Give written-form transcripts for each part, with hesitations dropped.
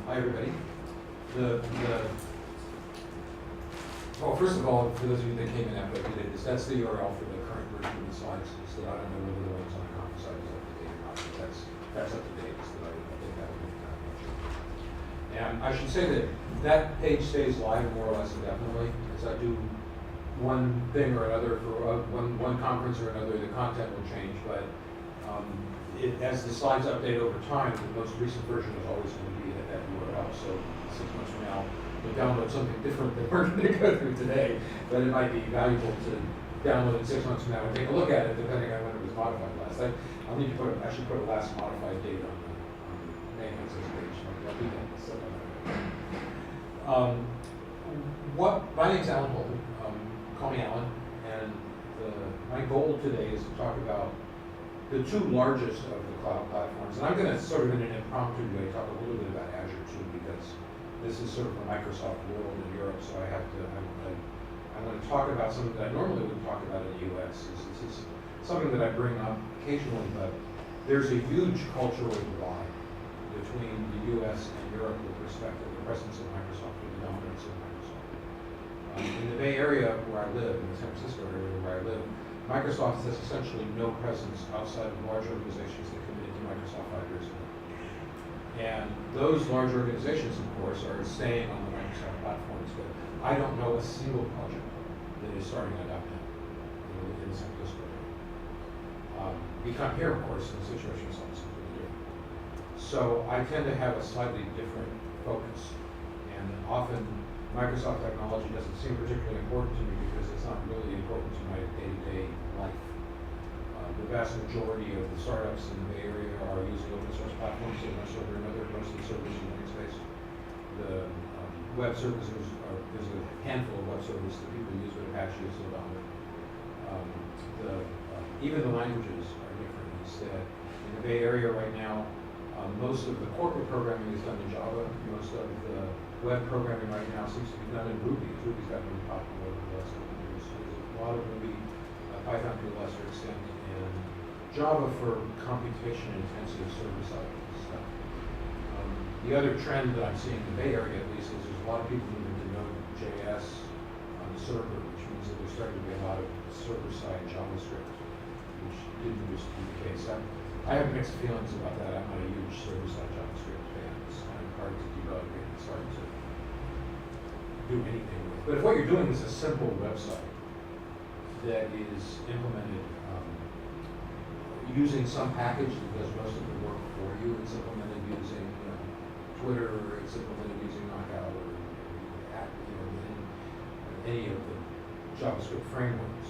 Hi, everybody. Well, first of all, for those of you that came in after I did this, that's the URL for the current version of the slides. So that I don't know whether the ones on the conference site is up to date or not, but that's up to date. So that I think that would be kind of much. And I should say that that page stays live more or less indefinitely. As I do one thing or another for one conference or another, the content will change, but as the slides update over time, the most recent version is always going to be at that URL. So 6 months from now, you'll download something different than we're going to go through today, but it might be valuable to download it 6 months from now and take a look at it, depending on when it was modified last. I'll need to I should put a last modified date on the main access page. I'll do that. My name's Alan Holub. Call me Alan, and my goal today is to talk about the two largest of the cloud platforms. And I'm going to sort of in an impromptu way talk a little bit about Azure too, because this is sort of a Microsoft world in Europe, so I want to talk about something that I normally wouldn't talk about in the US. This is something that I bring up occasionally, but there's a huge cultural divide between the US and Europe with respect to the presence of Microsoft or the dominance of Microsoft. In the Bay Area where I live, in the San Francisco area where I live, Microsoft has essentially no presence outside of large organizations that committed to Microsoft 5 years ago. And those large organizations, of course, are staying on the Microsoft platforms, but I don't know a single project that is starting on .NET in the San Francisco area. We come here, of course, and the situation is completely different. So I tend to have a slightly different focus, and often Microsoft technology doesn't seem particularly important to me because it's not really important to my day-to-day life. The vast majority of the startups in the Bay Area are using open source platforms in one server or another, most of the servers in Linux-based. The web services there's a handful of web services that people use, but Apache is so dominant. Even the languages are different. Instead, in the Bay Area right now, most of the corporate programming is done in Java. Most of the web programming right now seems to be done in Ruby. Ruby's gotten really popular over the last couple of years. So there's a lot of Ruby, Python to a lesser extent, and Java for computation-intensive server-side stuff. The other trend that I'm seeing in the Bay Area, at least, is there's a lot of people moving to Node.js on the server, which means that there's starting to be a lot of server-side JavaScript, which didn't used to be the case. I have mixed feelings about that. I'm not a huge server-side JavaScript fan. It's kind of hard to debug and it's hard to do anything with. But if what you're doing is a simple website that is implemented using some package that does most of the work for you, it's implemented using Twitter, or it's implemented using Knockout, or any of the JavaScript frameworks,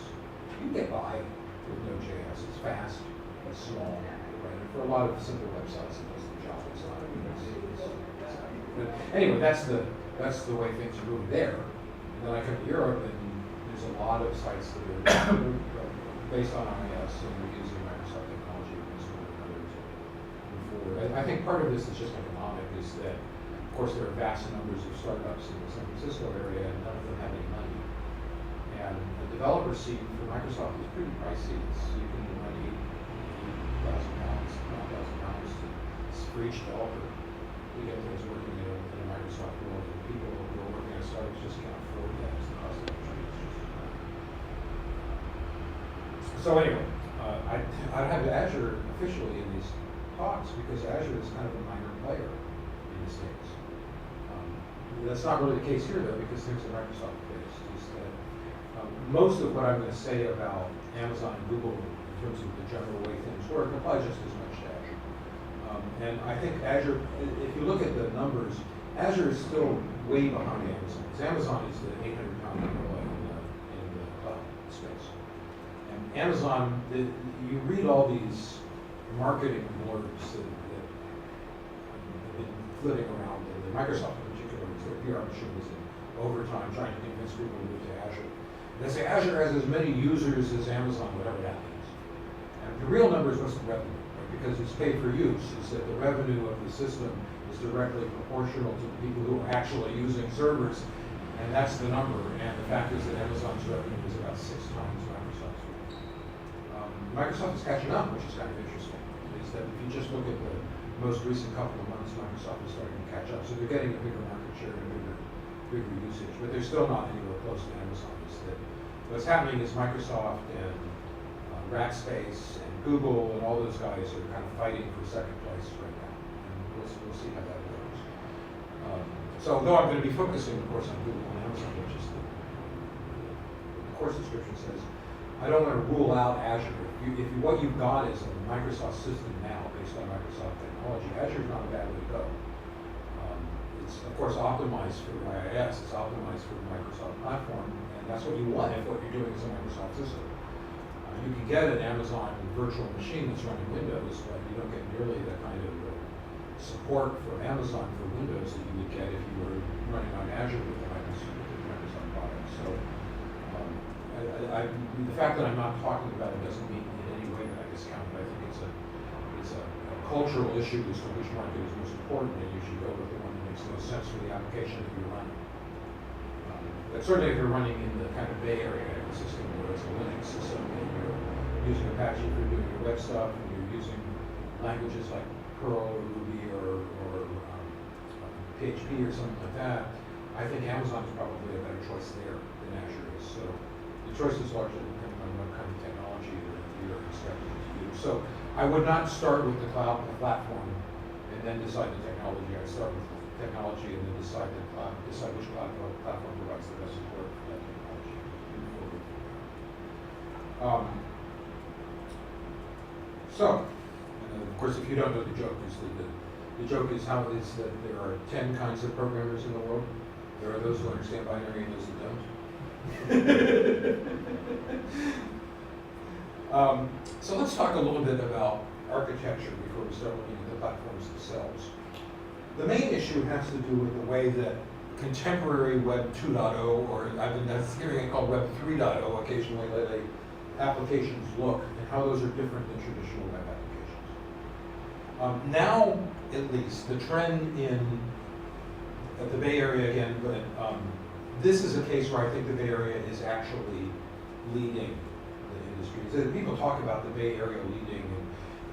you get by with Node.js. It's fast, it's small. Right? For a lot of simple websites, it does the job. It's not. But anyway, that's the way things are moving there. And then I come to Europe, and there's a lot of sites that are based on IIS, and they're using Microsoft technology and others before. I think part of this is just economic. Is that, of course, there are vast numbers of startups in the San Francisco area, and none of them have any money. And the developer seat for Microsoft is pretty pricey. You can money £8,000, for each developer. We get things working in a Microsoft world, and people who are working at startups just can't afford that. It's the cost of entry. So anyway, I have Azure officially in these talks because Azure is kind of a minor player in the States. That's not really the case here, though, because things are Microsoft-based. Most of what I'm going to say about Amazon and Google in terms of the general way things work apply just as much to Azure. And I think Azure, if you look at the numbers, Azure is still way behind Amazon. Because Amazon is the 800-pound gorilla in the cloud space. And Amazon, you read all these marketing blurbs that have been flitting around, and Microsoft in particular, because their PR machine is in overtime trying to convince people to move to Azure. They say Azure has as many users as Amazon, whatever that means. And the real number is what's the revenue, right? Because it's paid for use. It's that the revenue of the system is directly proportional to the people who are actually using servers, and that's the number. And the fact is that Amazon's revenue is about 6 times Microsoft's revenue. Microsoft is catching up, which is kind of interesting. Is that if you just look at the most recent couple of months, Microsoft is starting to catch up. So they're getting a bigger market share and a bigger usage, but they're still not anywhere close to Amazon. What's happening is Microsoft and Rackspace and Google and all those guys are kind of fighting for second place right now, and we'll see how that goes. So though I'm going to be focusing, of course, on Google and Amazon, which is the course description says, I don't want to rule out Azure. If what you've got is a Microsoft system now based on Microsoft technology, Azure is not a bad way to go. It's of course optimized for IIS, it's optimized for the Microsoft platform, and that's what you want if what you're doing is a Microsoft system. You can get an Amazon virtual machine that's running Windows, but you don't get nearly the kind of support from Amazon for Windows that you would get if you were running on Azure with the Microsoft product. So the fact that I'm not talking about it doesn't mean in any way that I discount it. I think it's a cultural issue as to which market is most important, and you should go with the one that makes the most sense for the application that you're running. But certainly if you're running in the kind of Bay Area ecosystem where it's a Linux system and you're using Apache for doing your web stuff and you're using languages like Perl or Ruby or PHP or something like that, I think Amazon is probably a better choice there than Azure is. So the choice is largely depending on what kind of technology you're expecting to use. So I would not start with the cloud platform and then decide the technology. I'd start with technology and then decide which cloud platform provides the best support for that technology. And of course, if you don't know the joke, the joke is how it is that there are 10 kinds of programmers in the world. There are those who understand binary and those that don't. So let's talk a little bit about architecture before we start looking at the platforms themselves. The main issue has to do with the way that contemporary Web 2.0, or I've been hearing it called Web 3.0 occasionally lately, applications look, and how those are different than traditional web applications. Now, at least, the trend at the Bay Area again, but this is a case where I think the Bay Area is actually leading the industry. People talk about the Bay Area leading, and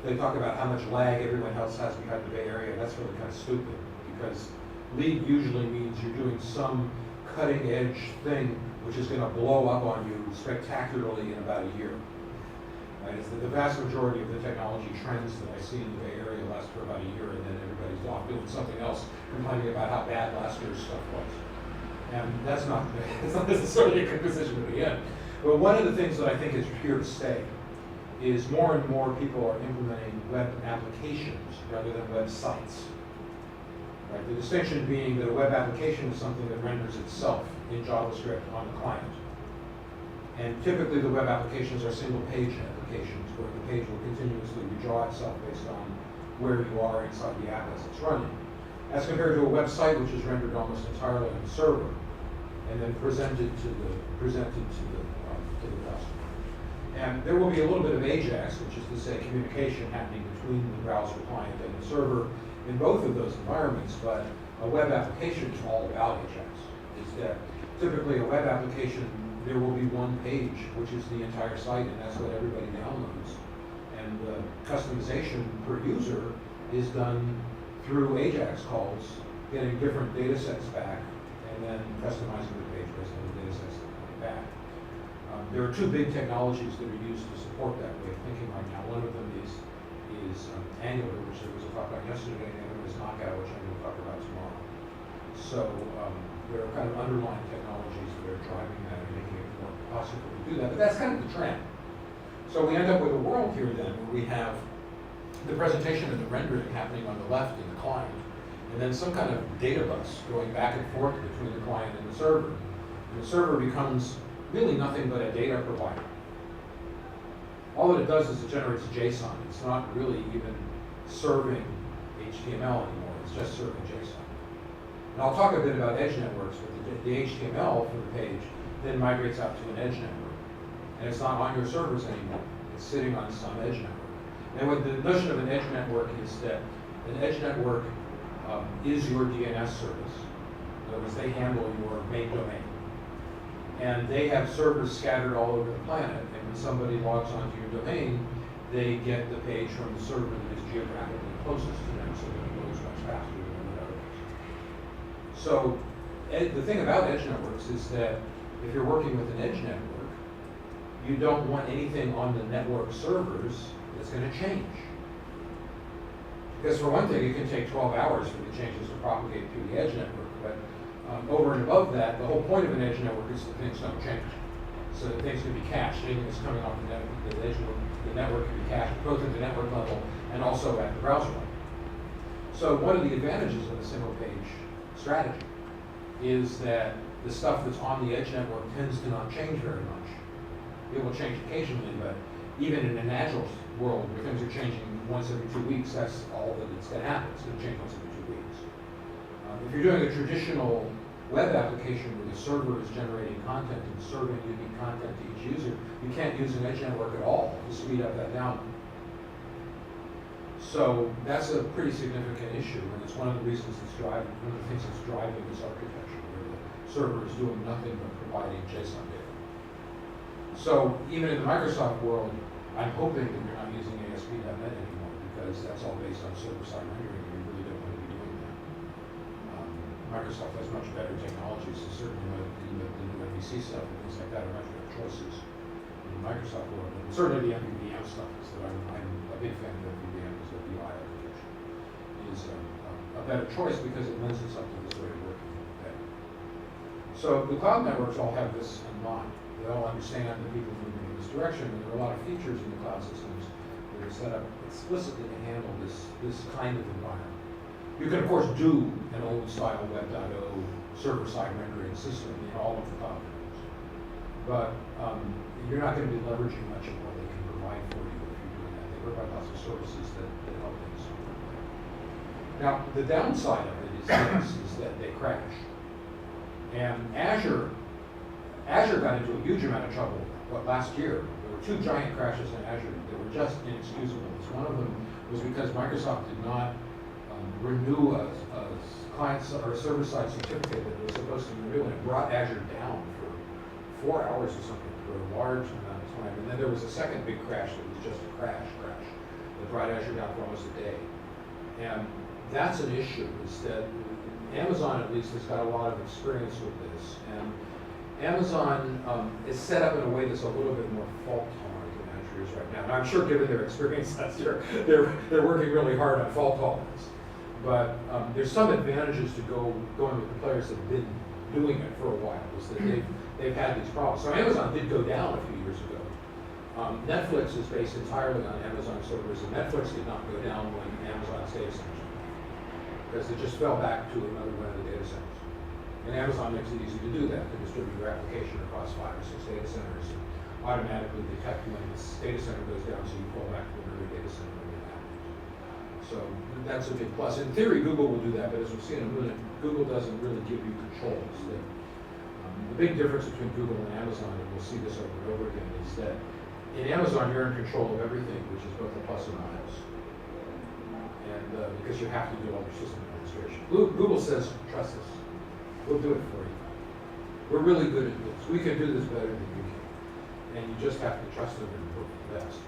they talk about how much lag everyone else has behind the Bay Area. That's really kind of stupid, because lead usually means you're doing some cutting edge thing which is going to blow up on you spectacularly in about a year. Right? It's the vast majority of the technology trends that I see in the Bay Area last for about a year, and then everybody's off doing something else, complaining about how bad last year's stuff was. And that's not necessarily a good position to be in. But one of the things that I think is here to stay is more and more people are implementing web applications rather than websites. Right? The distinction being that a web application is something that renders itself in JavaScript on the client. And typically the web applications are single page applications where the page will continuously redraw itself based on where you are inside the app as it's running. As compared to a website which is rendered almost entirely on the server and then presented to the customer. And there will be a little bit of AJAX, which is to say communication happening between the browser client and the server in both of those environments, but a web application is all about AJAX. Is that typically a web application, there will be one page, which is the entire site, and that's what everybody downloads. And the customization per user is done through AJAX calls, getting different data sets back, and then customizing the page based on the data sets that come back. There are two big technologies that are used to support that way of thinking right now. One of them is Angular, which there was a talk on yesterday, and the other is Knockout, which I'm going to talk about tomorrow. So there are kind of underlying technologies that are driving that and making it more possible to do that. But that's kind of the trend. So we end up with a world here then where we have the presentation and the rendering happening on the left in the client, and then some kind of data bus going back and forth between the client and the server. And the server becomes really nothing but a data provider. All that it does is it generates JSON. It's not really even serving HTML anymore. It's just serving JSON. And I'll talk a bit about edge networks, but the HTML for the page then migrates out to an edge network. And it's not on your servers anymore. It's sitting on some edge network. And what the notion of an edge network is that an edge network is your DNS service. In other words, they handle your main domain. And they have servers scattered all over the planet, and when somebody logs onto your domain, they get the page from the server that is geographically closest to them. so that it loads much faster than other things. So the thing about edge networks is that if you're working with an edge network, you don't want anything on the network servers that's going to change. Because for one thing, it can take 12 hours for the changes to propagate through the edge network. But over and above that, the whole point of an edge network is that things don't change. So that things can be cached. Anything that's coming off the network can be cached, both at the network level and also at the browser level. So one of the advantages of a single page strategy is that the stuff that's on the edge network tends to not change very much. It will change occasionally, but even in an agile world where things are changing once every 2 weeks, that's all that it's going to happen. It's going to change once every 2 weeks. If you're doing a traditional web application where the server is generating content and serving unique content to each user, you can't use an edge network at all to speed up that download. So that's a pretty significant issue, and it's one of the reasons it's driving, one of the things that's driving this architecture, where the server is doing nothing but providing JSON data. So even in the Microsoft world, I'm hoping that you're not using ASP.NET anymore, because that's all based on server-side rendering, and we really don't want to be doing that. Microsoft has much better technologies, so certainly the new MVC stuff and things like that are much better choices in the Microsoft world. And certainly the MVVM stuff is that I'm a big fan of MVVM as a BI application. Is a better choice because it lends itself to this way of working better. So the cloud networks all have this in mind. They all understand that people are moving in this direction, and there are a lot of features in the cloud systems that are set up explicitly to handle this kind of environment. You can, of course, do an old-style Web.0 server-side rendering system in all of the cloud networks, but you're not going to be leveraging much of what they can provide for you if you're doing that. They provide lots of services that help things. Now, the downside of it is that they crash. And Azure got into a huge amount of trouble last year. There were 2 giant crashes in Azure that were just inexcusable. One of them was because Microsoft did not renew a client or server-side certificate that it was supposed to renew, and it brought Azure down for 4 hours or something for a large amount of time. And then there was a second big crash that was just a crash that brought Azure down for almost a day. And that's an issue, is that Amazon at least has got a lot of experience with this. And Amazon is set up in a way that's a little bit more fault tolerant than Azure is right now. And I'm sure given their experience last year, they're working really hard on fault tolerance. But there's some advantages to going with the players that have been doing it for a while, is that they've had these problems. So Amazon did go down a few years ago. Netflix is based entirely on Amazon servers, and Netflix did not go down when Amazon's data centers went down, because it just fell back to another one of the data centers. And Amazon makes it easy to do that, to distribute your application across 5 or 6 data centers and automatically detect when this data center goes down, so you fall back to another data center when it happens. So that's a big plus. In theory, Google will do that, but as we've seen in a minute, Google doesn't really give you controls. The big difference between Google and Amazon, and we'll see this over and over again, is that in Amazon you're in control of everything, which is both a plus and a minus. And because you have to do all your system administration. Google says, trust us. We'll do it for you. We're really good at this. We can do this better than you can. And you just have to trust them and hope for the best.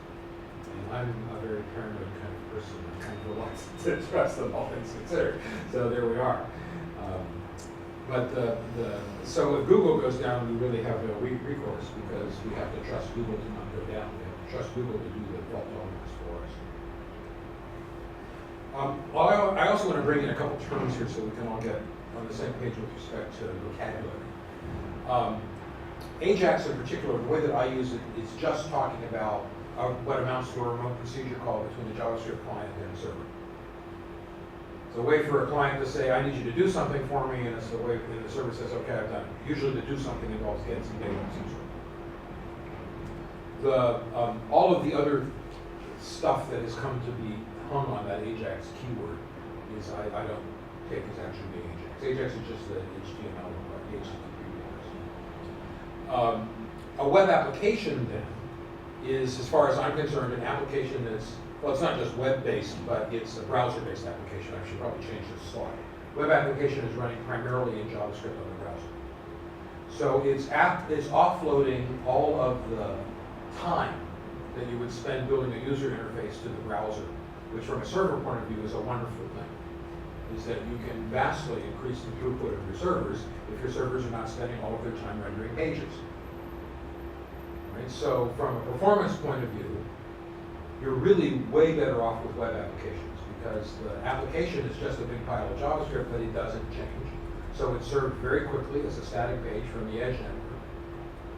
And I'm a very paranoid kind of person. I'm kind of reluctant to trust them, all things considered. So there we are. So if Google goes down, we really have no recourse, because we have to trust Google to not go down. We have to trust Google to do the fault tolerance for us. I also want to bring in a couple terms here so we can all get on the same page with respect to vocabulary. Ajax in particular, the way that I use it is just talking about what amounts to a remote procedure call between the JavaScript client and the server. It's a way for a client to say, I need you to do something for me, and it's the way and the server says, okay, I've done it. Usually to do something involves getting some data from some server. All of the other stuff that has come to be hung on that Ajax keyword is I don't take as actually being Ajax. Ajax is just the HTML or the HTTP. A web application then is, as far as I'm concerned, an application that's, well, it's not just web-based, but it's a browser-based application. I should probably change this slide. Web application is running primarily in JavaScript on the browser. So it's offloading all of the time that you would spend building a user interface to the browser which from a server point of view is a wonderful thing, is that you can vastly increase the throughput of your servers if your servers are not spending all of their time rendering pages. Right? So from a performance point of view, you're really way better off with web applications because the application is just a big pile of JavaScript, but it doesn't change. So it's served very quickly as a static page from the edge network.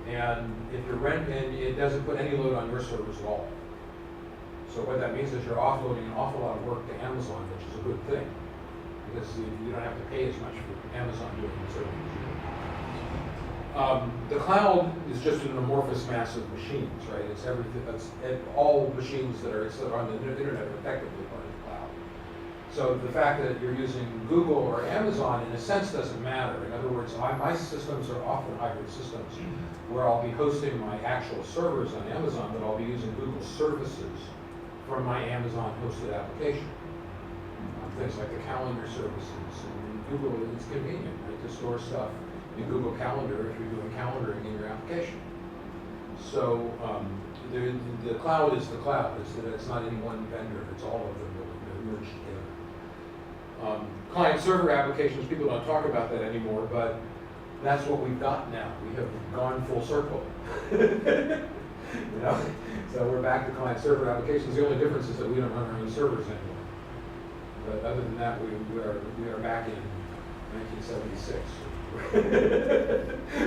And if you're and it doesn't put any load on your servers at all. So what that means is you're offloading an awful lot of work to Amazon, which is a good thing, because you don't have to pay as much for Amazon doing the service. The cloud is just an amorphous mass of machines, right? It's everything. All machines that are on the internet are effectively part of the cloud. So the fact that you're using Google or Amazon, in a sense, doesn't matter. In other words, my systems are often hybrid systems, where I'll be hosting my actual servers on Amazon, but I'll be using Google services from my Amazon hosted application. Things like the calendar services. And Google, it's convenient, right, to store stuff in Google Calendar if you're doing calendaring in your application. So the cloud is the cloud. It's not any one vendor. It's all of them that merged together. Client-server applications, people don't talk about that anymore, but that's what we've got now. We have gone full circle. You know? So we're back to client-server applications. The only difference is that we don't run our own servers anymore. But other than that, we are back in 1976.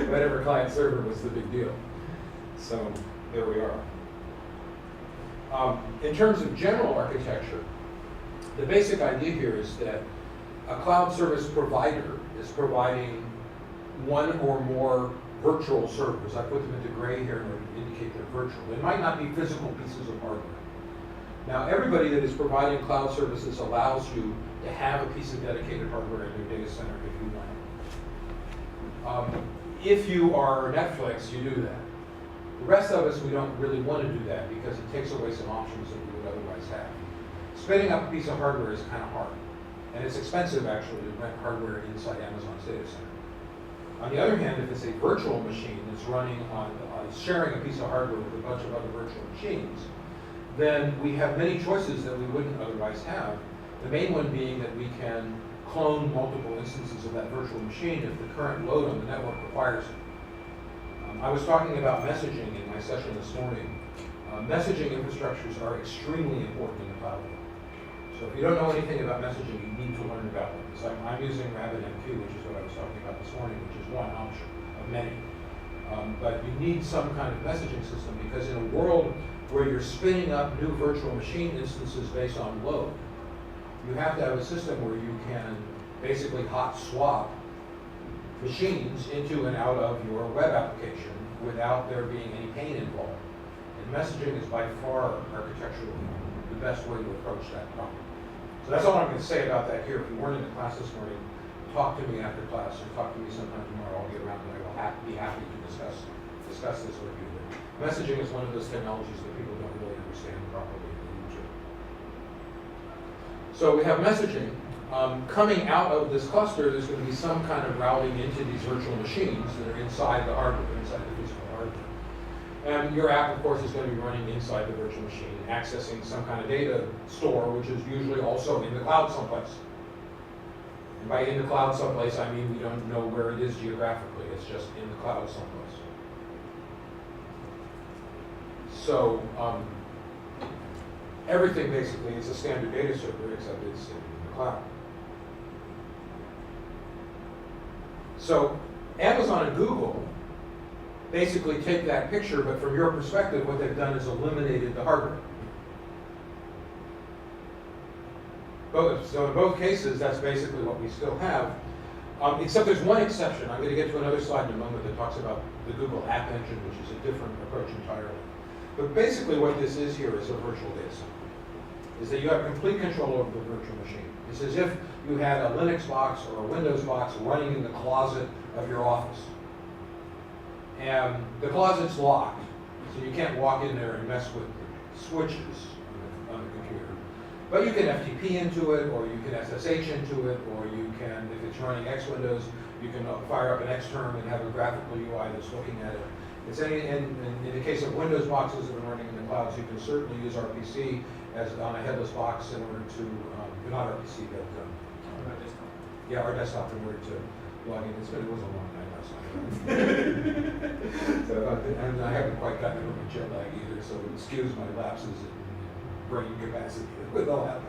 Whatever client-server was the big deal. So there we are. In terms of general architecture, the basic idea here is that a cloud service provider is providing one or more virtual servers. I put them into gray here in order to indicate they're virtual. They might not be physical pieces of hardware. Now, everybody that is providing cloud services allows you to have a piece of dedicated hardware in your data center if you want. If you are Netflix, you do that. The rest of us, we don't really want to do that because it takes away some options that we would otherwise have. Spinning up a piece of hardware is kind of hard. And it's expensive, actually, to rent hardware inside Amazon's data center. On the other hand, if it's a virtual machine that's running sharing a piece of hardware with a bunch of other virtual machines, then we have many choices that we wouldn't otherwise have. The main one being that we can clone multiple instances of that virtual machine if the current load on the network requires it. I was talking about messaging in my session this morning. Messaging infrastructures are extremely important in the cloud world. So if you don't know anything about messaging, you need to learn about them. So I'm using RabbitMQ, which is what I was talking about this morning, which is one option of many. But you need some kind of messaging system because in a world where you're spinning up new virtual machine instances based on load, you have to have a system where you can basically hot swap machines into and out of your web application without there being any pain involved. And messaging is by far architecturally the best way to approach that problem. So that's all I'm going to say about that here. If you weren't in the class this morning, talk to me after class or talk to me sometime tomorrow. I'll be around and I will be happy to discuss this with you. Messaging is one of those technologies that people don't really understand properly in the future. So we have messaging. Coming out of this cluster, there's going to be some kind of routing into these virtual machines that are inside the hardware, inside the physical hardware. And your app, of course, is going to be running inside the virtual machine, accessing some kind of data store, which is usually also in the cloud someplace. And by in the cloud someplace, I mean we don't know where it is geographically. It's just in the cloud someplace. So everything basically is a standard data server, except it's in the cloud. So Amazon and Google basically take that picture, but from your perspective, what they've done is eliminated the hardware. So in both cases, that's basically what we still have, except there's one exception. I'm going to get to another slide in a moment that talks about the Google App Engine, which is a different approach entirely. But basically what this is here is a virtual data center, is that you have complete control over the virtual machine. It's as if you had a Linux box or a Windows box running in the closet of your office. And the closet's locked, so you can't walk in there and mess with the switches on the computer. But you can FTP into it, or you can SSH into it, or you can, if it's running X Windows, you can fire up an Xterm and have a graphical UI that's looking at it. In the case of Windows boxes that are running in the clouds, you can certainly use RPC as on a headless box in order to, not RPC, but yeah, our desktop in order to log in. It was a long night last night. So, and I haven't quite gotten over my jet lag either, so excuse my lapses in brain capacity with all happening.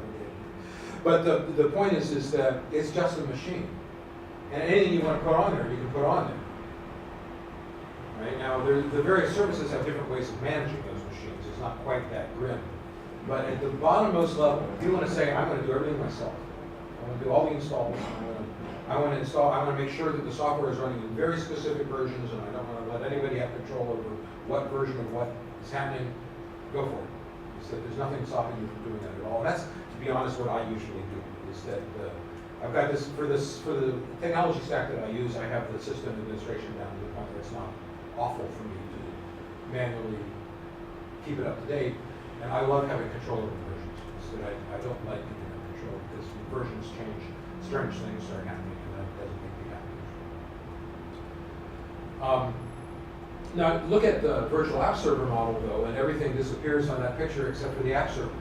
But the point is that it's just a machine. And anything you want to put on there, you can put on there. Right? Now, the various services have different ways of managing those machines. It's not quite that grim. But at the bottommost level, if you want to say, I'm going to do everything myself, I want to do all the installs, I want to make sure that the software is running in very specific versions, and I don't want to let anybody have control over what version of what is happening, go for it. So there's nothing stopping you from doing that at all. And that's, to be honest, what I usually do, is that I've got this, for the technology stack that I use, I have the system administration down to the point where it's not awful for me to manually keep it up to date. And I love having control over versions. So I don't like giving up control, because when versions change, strange things start happening, and that doesn't make me happy. Now, look at the virtual app server model, though, and everything disappears on that picture except for the app server.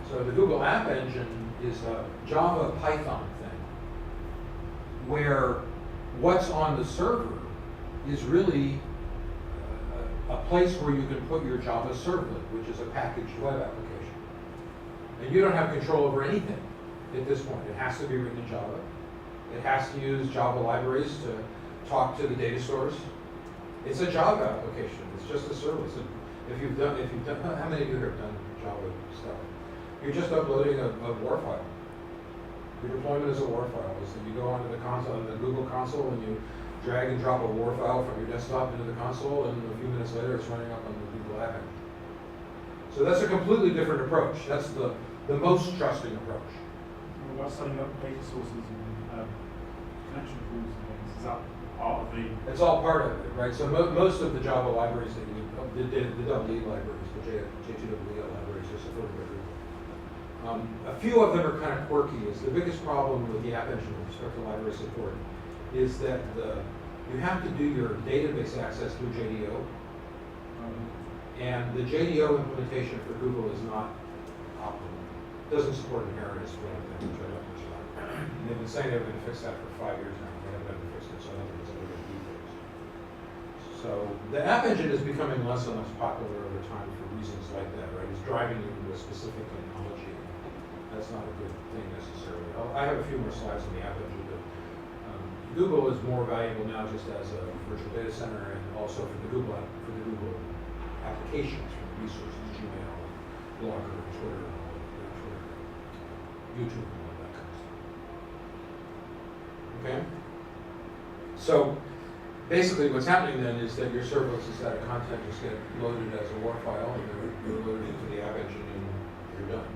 So the Google App Engine is a Java Python thing, where what's on the server is really a place where you can put your Java servlet, which is a packaged web application. And you don't have control over anything at this point. It has to be written in Java. It has to use Java libraries to talk to the data stores. It's a Java application. It's just a servlet. So if you've done, how many of you have done Java stuff? You're just uploading a WAR file. Your deployment is a WAR file. So you go onto the console, the Google console, and you drag and drop a WAR file from your desktop into the console, and a few minutes later it's running up on the Google App Engine. So that's a completely different approach. That's the most trusting approach. What about setting up data sources and connection pools and things? Is that part of the... It's all part of it, right? So most of the Java libraries that you, the WE libraries, the J2WE libraries are supported by Google. A few of them are kind of quirky. The biggest problem with the App Engine with respect to library support is that you have to do your database access through JDO. And the JDO implementation for Google is not optimal. It doesn't support inheritance for one thing, which I don't much about. And they've been saying they're going to fix that for 5 years now. They haven't been fixed it, so I don't think it's ever going to be fixed. So the App Engine is becoming less and less popular over time for reasons like that, right? It's driving you into a specific technology. That's not a good thing necessarily. I have a few more slides on the App Engine, but Google is more valuable now just as a virtual data center, and also for the Google applications, for the resources, Gmail, Blogger, Twitter, YouTube, and all that kind of stuff. Okay? So basically what's happening then is that your serverless and static content just get loaded as a WAR file, and they're loaded into the App Engine, and you're done.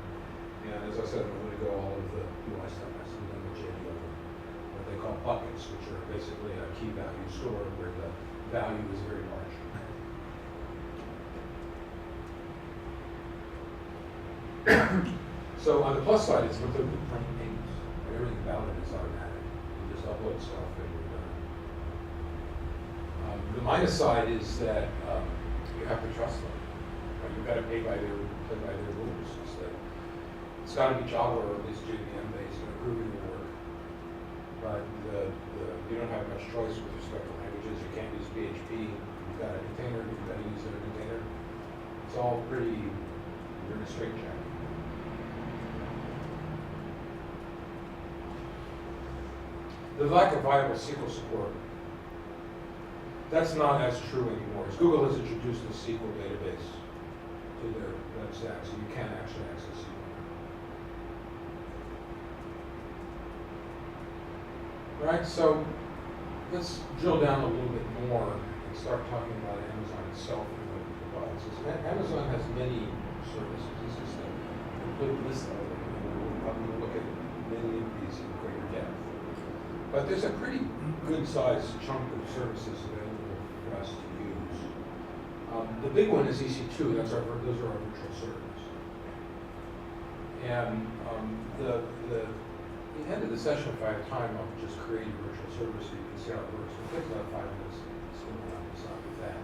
And as I said, I'm going to go all of the UI stuff has to be done with JDO, what they call buckets, which are basically a key value store where the value is very large. So on the plus side, it's completely plain names. Everything about it is automatic. You just upload stuff and you're done. The minus side is that you have to trust them. Right? You've got to play by their rules. It's got to be Java or at least JVM based and approving the work. But you don't have much choice with respect to languages. You can't use PHP. You've got a container. You've got to use it in a container. It's all pretty, you're in a straitjacket. The lack of viable SQL support, that's not as true anymore. As Google has introduced the SQL database to their web stack, so you can actually access SQL. Right, so let's drill down a little bit more and start talking about Amazon itself and what it provides. Amazon has many services. This is a complete list of them. We'll probably look at many of these in greater depth. But there's a pretty good-sized chunk of services available for us to use. The big one is EC2. Those are our virtual servers. And the end of the session, if I have time, I'll just create a virtual server so you can see how it works. It takes about 5 minutes to spin around and stop with that.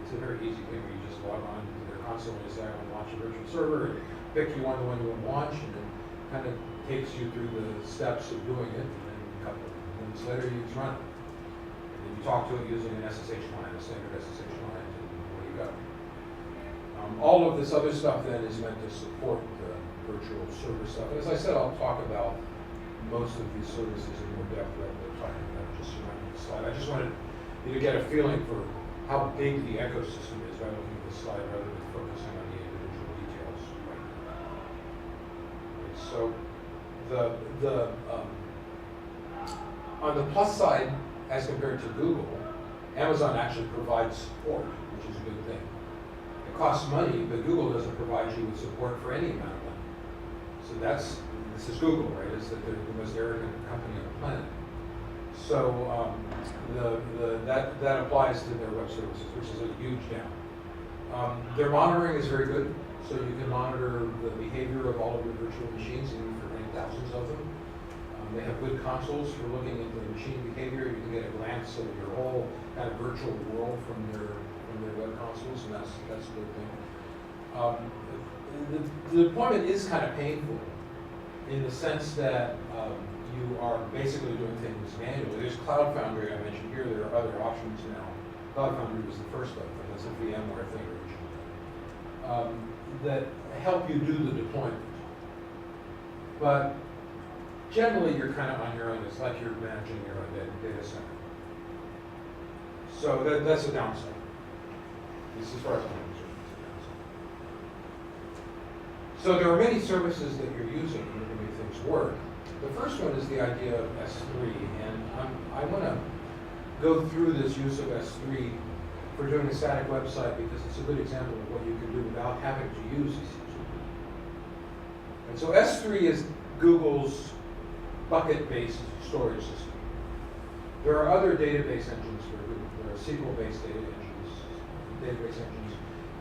It's a very easy thing where you just log on to their console and you say, I want to launch a virtual server, and pick you one, the one you want to launch, and it kind of takes you through the steps of doing it, and then a couple of minutes later, you just run it. And then you talk to it using an SSH client, a standard SSH client, and away you go. All of this other stuff then is meant to support the virtual server stuff. And as I said, I'll talk about most of these services in more depth rather than talking about just surrounding the slide. I just wanted you to get a feeling for how big the ecosystem is by looking at this slide rather than focusing on the individual details right now. Okay, so on the plus side, as compared to Google, Amazon actually provides support, which is a good thing. It costs money, but Google doesn't provide you with support for any amount of money. So this is Google, right? Is that they're the most arrogant company on the planet. So that applies to their web services, which is a huge down. Their monitoring is very good, so you can monitor the behavior of all of your virtual machines, even for many thousands of them. They have good consoles for looking at the machine behavior. You can get a glance of your whole kind of virtual world from their web consoles, and that's a good thing. The deployment is kind of painful in the sense that you are basically doing things manually. There's Cloud Foundry I mentioned here. There are other options now. Cloud Foundry was the first of them. That's a VMware thing originally. That help you do the deployment. But generally, you're kind of on your own. It's like you're managing your own data center. So that's a downside. At least as far as I'm concerned, it's a downside. So there are many services that you're using to make things work. The first one is the idea of S3, and I want to go through this use of S3 for doing a static website because it's a good example of what you can do without having to use EC2. And so S3 is Google's bucket-based storage system. There are other database engines for Google. There are SQL-based database engines,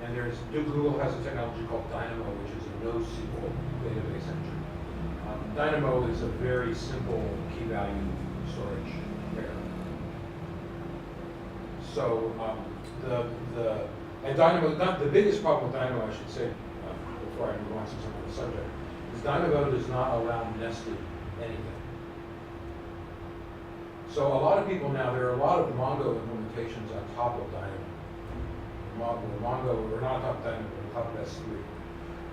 and Google has a technology called Dynamo, which is a NoSQL database engine. Dynamo is a very simple key-value storage pair. So Dynamo, the biggest problem with Dynamo, I should say, before I move on to some other subject, is Dynamo does not allow nested anything. So a lot of people now, there are a lot of Mongo implementations on top of Dynamo. Mongo, or not on top of Dynamo, but on top of S3.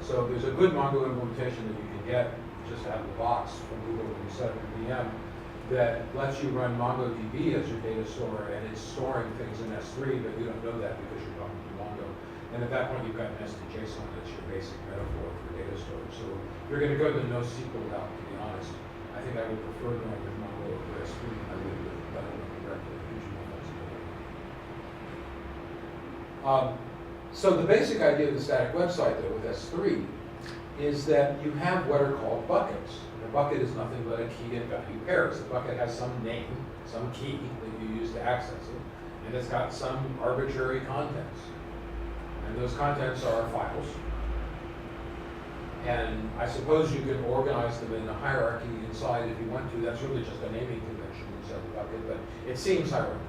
So there's a good Mongo implementation that you can get just out of the box from Google when you set up your VM that lets you run MongoDB as your data store, and it's storing things in S3, but you don't know that because you're talking to Mongo. And at that point, you've got nested JSON that's your basic metaphor for data storage. So if you're going to go the NoSQL route, to be honest, I think I would prefer going with Mongo over S3 than I would with Dynamo directly. So the basic idea of the static website, though, with S3 is that you have what are called buckets. And a bucket is nothing but a key and value pairs. The bucket has some name, some key that you use to access it, and it's got some arbitrary contents. And those contents are files. And I suppose you can organize them in a hierarchy inside if you want to. That's really just a naming convention inside the bucket, but it seems hierarchical.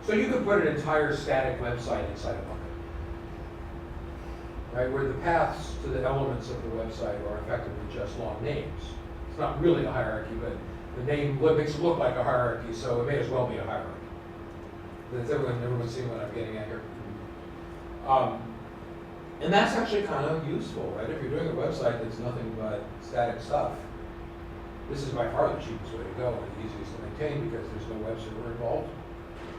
So you could put an entire static website inside a bucket, right? Where the paths to the elements of the website are effectively just long names. It's not really a hierarchy, but the name makes it look like a hierarchy, so it may as well be a hierarchy. Does everyone see what I'm getting at here? And that's actually kind of useful, right? If you're doing a website that's nothing but static stuff, this is by far the cheapest way to go and the easiest to maintain because there's no web server involved.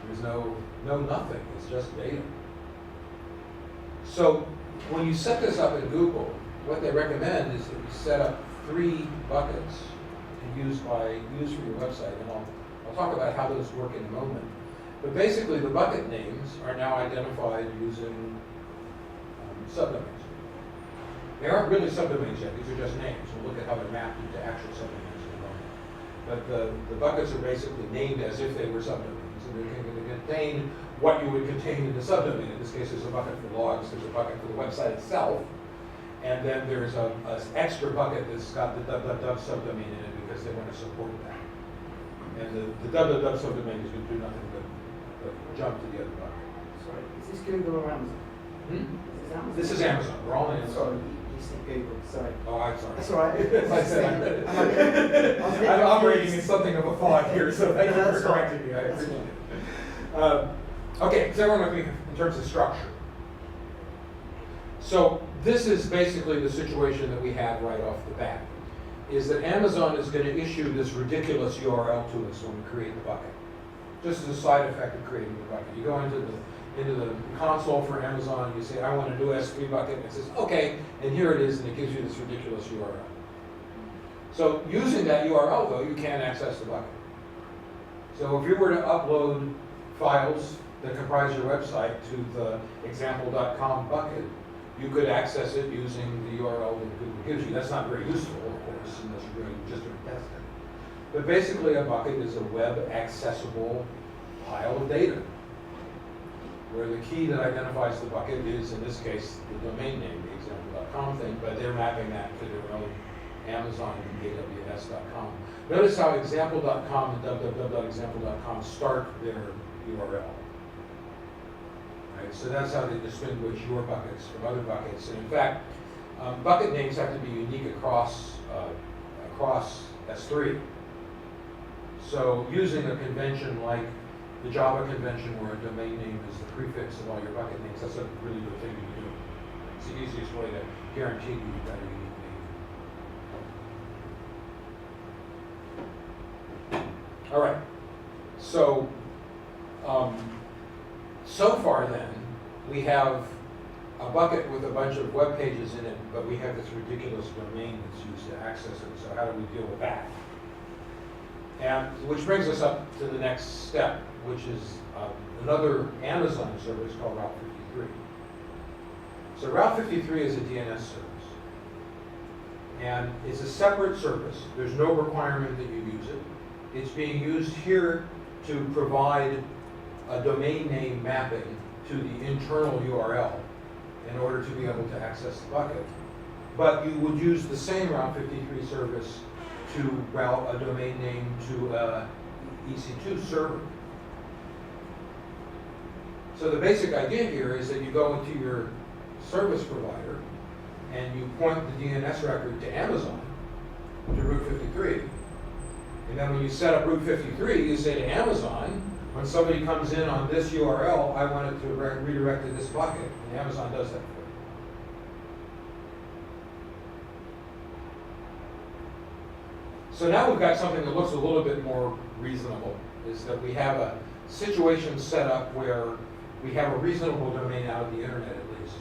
There's no nothing, it's just data. So when you set this up in Google, what they recommend is that you set up 3 buckets to use for your website, and I'll talk about how those work in a moment. But basically the bucket names are now identified using subdomains. They aren't really subdomains yet, these are just names. We'll look at how they're mapped into actual subdomains in a moment. But the buckets are basically named as if they were subdomains, and they're going to contain what you would contain in the subdomain. In this case, there's a bucket for logs, there's a bucket for the website itself, and then there's an extra bucket that's got the www subdomain in it because they want to support that. And the www subdomain is going to do nothing but jump to the other bucket. Sorry, is this Google or Amazon? This is Amazon. We're all in Amazon. Sorry, you said Google, sorry. Oh, I'm sorry. That's all right. As I said, I'm operating in something of a fog here, so thank you for correcting me. I appreciate it. Okay, so everyone with me in terms of structure. So this is basically the situation that we have right off the bat, is that Amazon is going to issue this ridiculous URL to us when we create the bucket. Just as a side effect of creating the bucket. You go into the console for Amazon, you say, I want a new S3 bucket, and it says, okay, and here it is, and it gives you this ridiculous URL. So using that URL, though, you can access the bucket. So if you were to upload files that comprise your website to the example.com bucket, you could access it using the URL that Google gives you. That's not very useful, of course, unless you're just doing testing. But basically, a bucket is a web-accessible pile of data, where the key that identifies the bucket is, in this case, the domain name, the example.com thing, but they're mapping that to their own Amazon and AWS.com. Notice how example.com and www.example.com start their URL. Right? So that's how they distinguish your buckets from other buckets. And in fact, bucket names have to be unique across S3. So using a convention like the Java convention where a domain name is the prefix of all your bucket names, that's a really good thing to do. It's the easiest way to guarantee you've got a unique name. All right, so so far then, we have a bucket with a bunch of web pages in it, but we have this ridiculous domain that's used to access it, so how do we deal with that? And which brings us up to the next step, which is another Amazon service called Route 53. So Route 53 is a DNS service. And it's a separate service. There's no requirement that you use it. It's being used here to provide a domain name mapping to the internal URL in order to be able to access the bucket. But you would use the same Route 53 service to route a domain name to a EC2 server. So the basic idea here is that you go into your service provider and you point the DNS record to Amazon, to Route 53. And then when you set up Route 53, you say to Amazon, when somebody comes in on this URL, I want it to redirect to this bucket. And Amazon does that for you. So now we've got something that looks a little bit more reasonable, is that we have a situation set up where we have a reasonable domain out of the internet at least.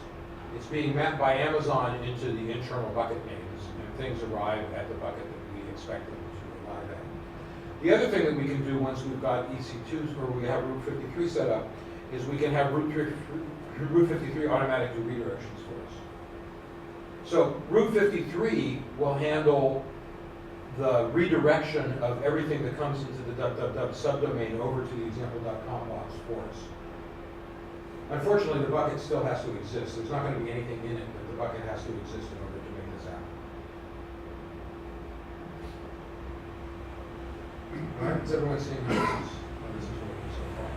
It's being mapped by Amazon into the internal bucket names, and things arrive at the bucket that we expect them to arrive at. The other thing that we can do once we've got EC2s or we have Route 53 set up is we can have Route 53 automatic do redirections for us. So Route 53 will handle the redirection of everything that comes into the www subdomain over to the example.com box for us. Unfortunately, the bucket still has to exist. There's not going to be anything in it, but the bucket has to exist in order to make this happen. All right, is everyone seeing how this is working so far?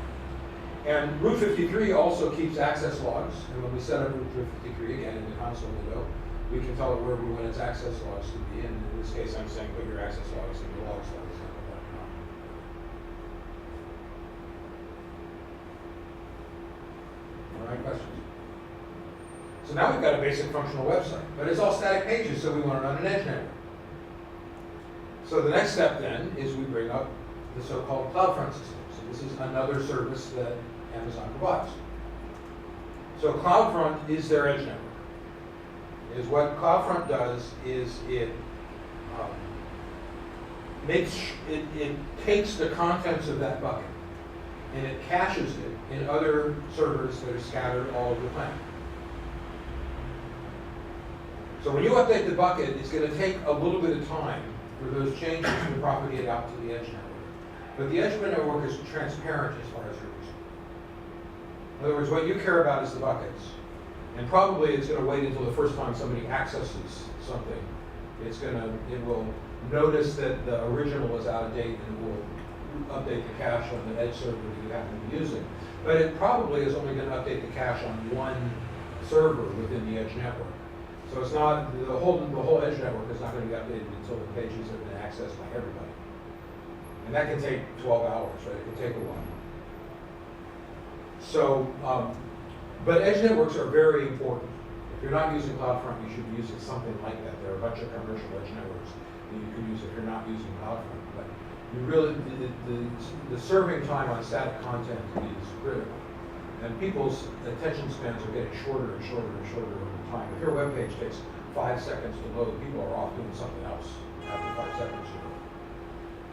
And Route 53 also keeps access logs, and when we set up Route 53 again in the console window, we can tell it where we want its access logs to be, and in this case I'm saying put your access logs in your logs. All right, questions? So now we've got a basic functional website, but it's all static pages, so we want it on an edge network. So the next step then is we bring up the so-called CloudFront system. So this is another service that Amazon provides. So CloudFront is their edge network. Is what CloudFront does is it takes the contents of that bucket and it caches it in other servers that are scattered all over the planet. So when you update the bucket, it's going to take a little bit of time for those changes to propagate out to the edge network. But the edge network is transparent as far as you're concerned. In other words, what you care about is the buckets. And probably it's going to wait until the first time somebody accesses something. It will notice that the original is out of date and it will update the cache on the edge server that you happen to be using. But it probably is only going to update the cache on one server within the edge network. So it's not, the whole edge network is not going to be updated until the pages have been accessed by everybody. And that can take 12 hours, right? It can take a while. So, but edge networks are very important. If you're not using CloudFront, you should be using something like that. There are a bunch of commercial edge networks that you can use if you're not using CloudFront. But you really, the serving time on static content is critical. And people's attention spans are getting shorter and shorter and shorter over time. If your web page takes 5 seconds to load, people are off doing something else after 5 seconds.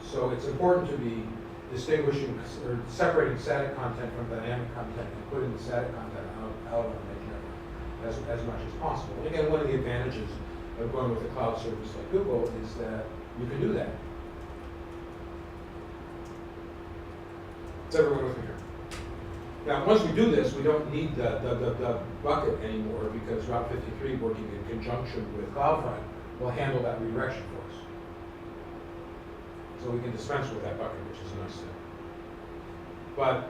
So it's important to be distinguishing or separating static content from dynamic content and putting the static content out on the edge network as much as possible. And again, one of the advantages of going with a cloud service like Google is that you can do that. Is everyone with me here? Now, once we do this, we don't need the bucket anymore because Route 53, working in conjunction with CloudFront, will handle that redirection for us. So we can dispense with that bucket, which is a nice thing. But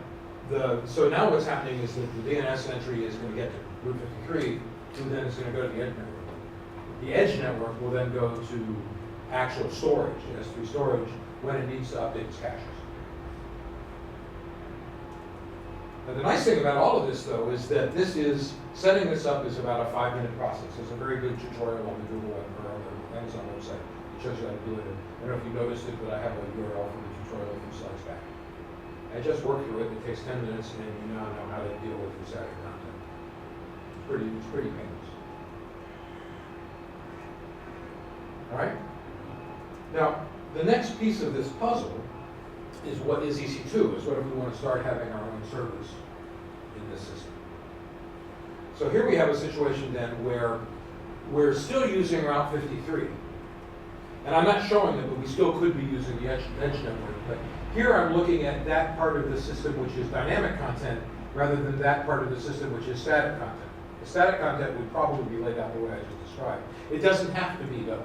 so now what's happening is that the DNS entry is going to get to Route 53, who then is going to go to the edge network. The edge network will then go to actual storage, S3 storage, when it needs to update its caches. Now, the nice thing about all of this, though, is that setting this up is about a 5-minute process. There's a very good tutorial on the Google web or on the Amazon website that shows you how to do it. I don't know if you noticed it, but I have a URL for the tutorial a few slides back. I just worked through it. It takes 10 minutes, and you now know how to deal with your static content. It's pretty painless. All right? Now, the next piece of this puzzle is what is EC2, is what if we want to start having our own servers in this system. So here we have a situation then where we're still using Route 53. And I'm not showing it, but we still could be using the edge network. But here I'm looking at that part of the system which is dynamic content rather than that part of the system which is static content. The static content would probably be laid out the way I just described. It doesn't have to be, though.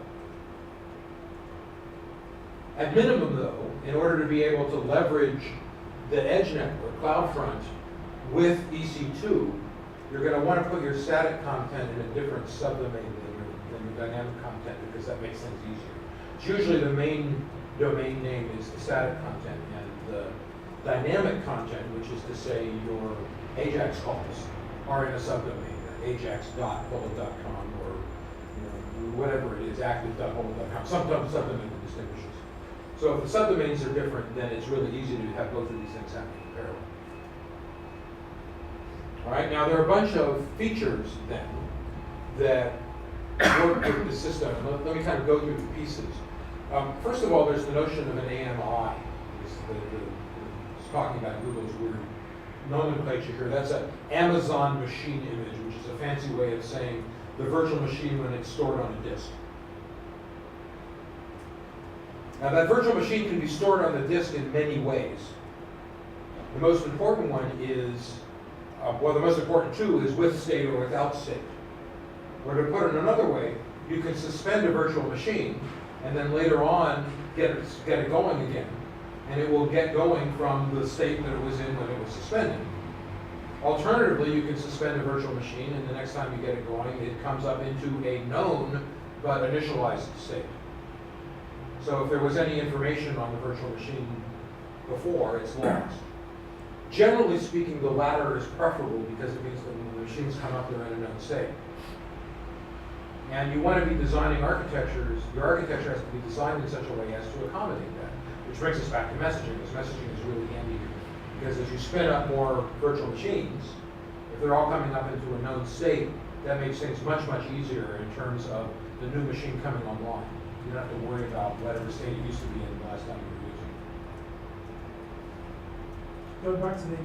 At minimum, though, in order to be able to leverage the edge network, CloudFront, with EC2, you're going to want to put your static content in a different subdomain than your dynamic content because that makes things easier. It's usually the main domain name is the static content, and the dynamic content, which is to say your AJAX calls, are in a subdomain, ajax.holub.com or whatever it is, active.holub.com, some subdomain that distinguishes. So if the subdomains are different, then it's really easy to have both of these things happening in parallel. All right, now there are a bunch of features then that work with the system. Let me kind of go through the pieces. First of all, there's the notion of an AMI. It's talking about Google's weird nomenclature here. That's an Amazon machine image, which is a fancy way of saying the virtual machine when it's stored on a disk. Now that virtual machine can be stored on the disk in many ways. The most important one is, well, the most important two is with state or without state. Or to put it another way, you can suspend a virtual machine and then later on get it going again. And it will get going from the state that it was in when it was suspended. Alternatively, you can suspend a virtual machine and the next time you get it going, it comes up into a known but initialized state. So if there was any information on the virtual machine before, it's lost. Generally speaking, the latter is preferable because it means that when the machines come up, they're in a known state. And you want to be designing architectures, your architecture has to be designed in such a way as to accommodate that. Which brings us back to messaging, because messaging is really handy here. Because as you spin up more virtual machines, if they're all coming up into a known state, that makes things much, much easier in terms of the new machine coming online. You don't have to worry about whatever state it used to be in the last time you were using it. Going back to the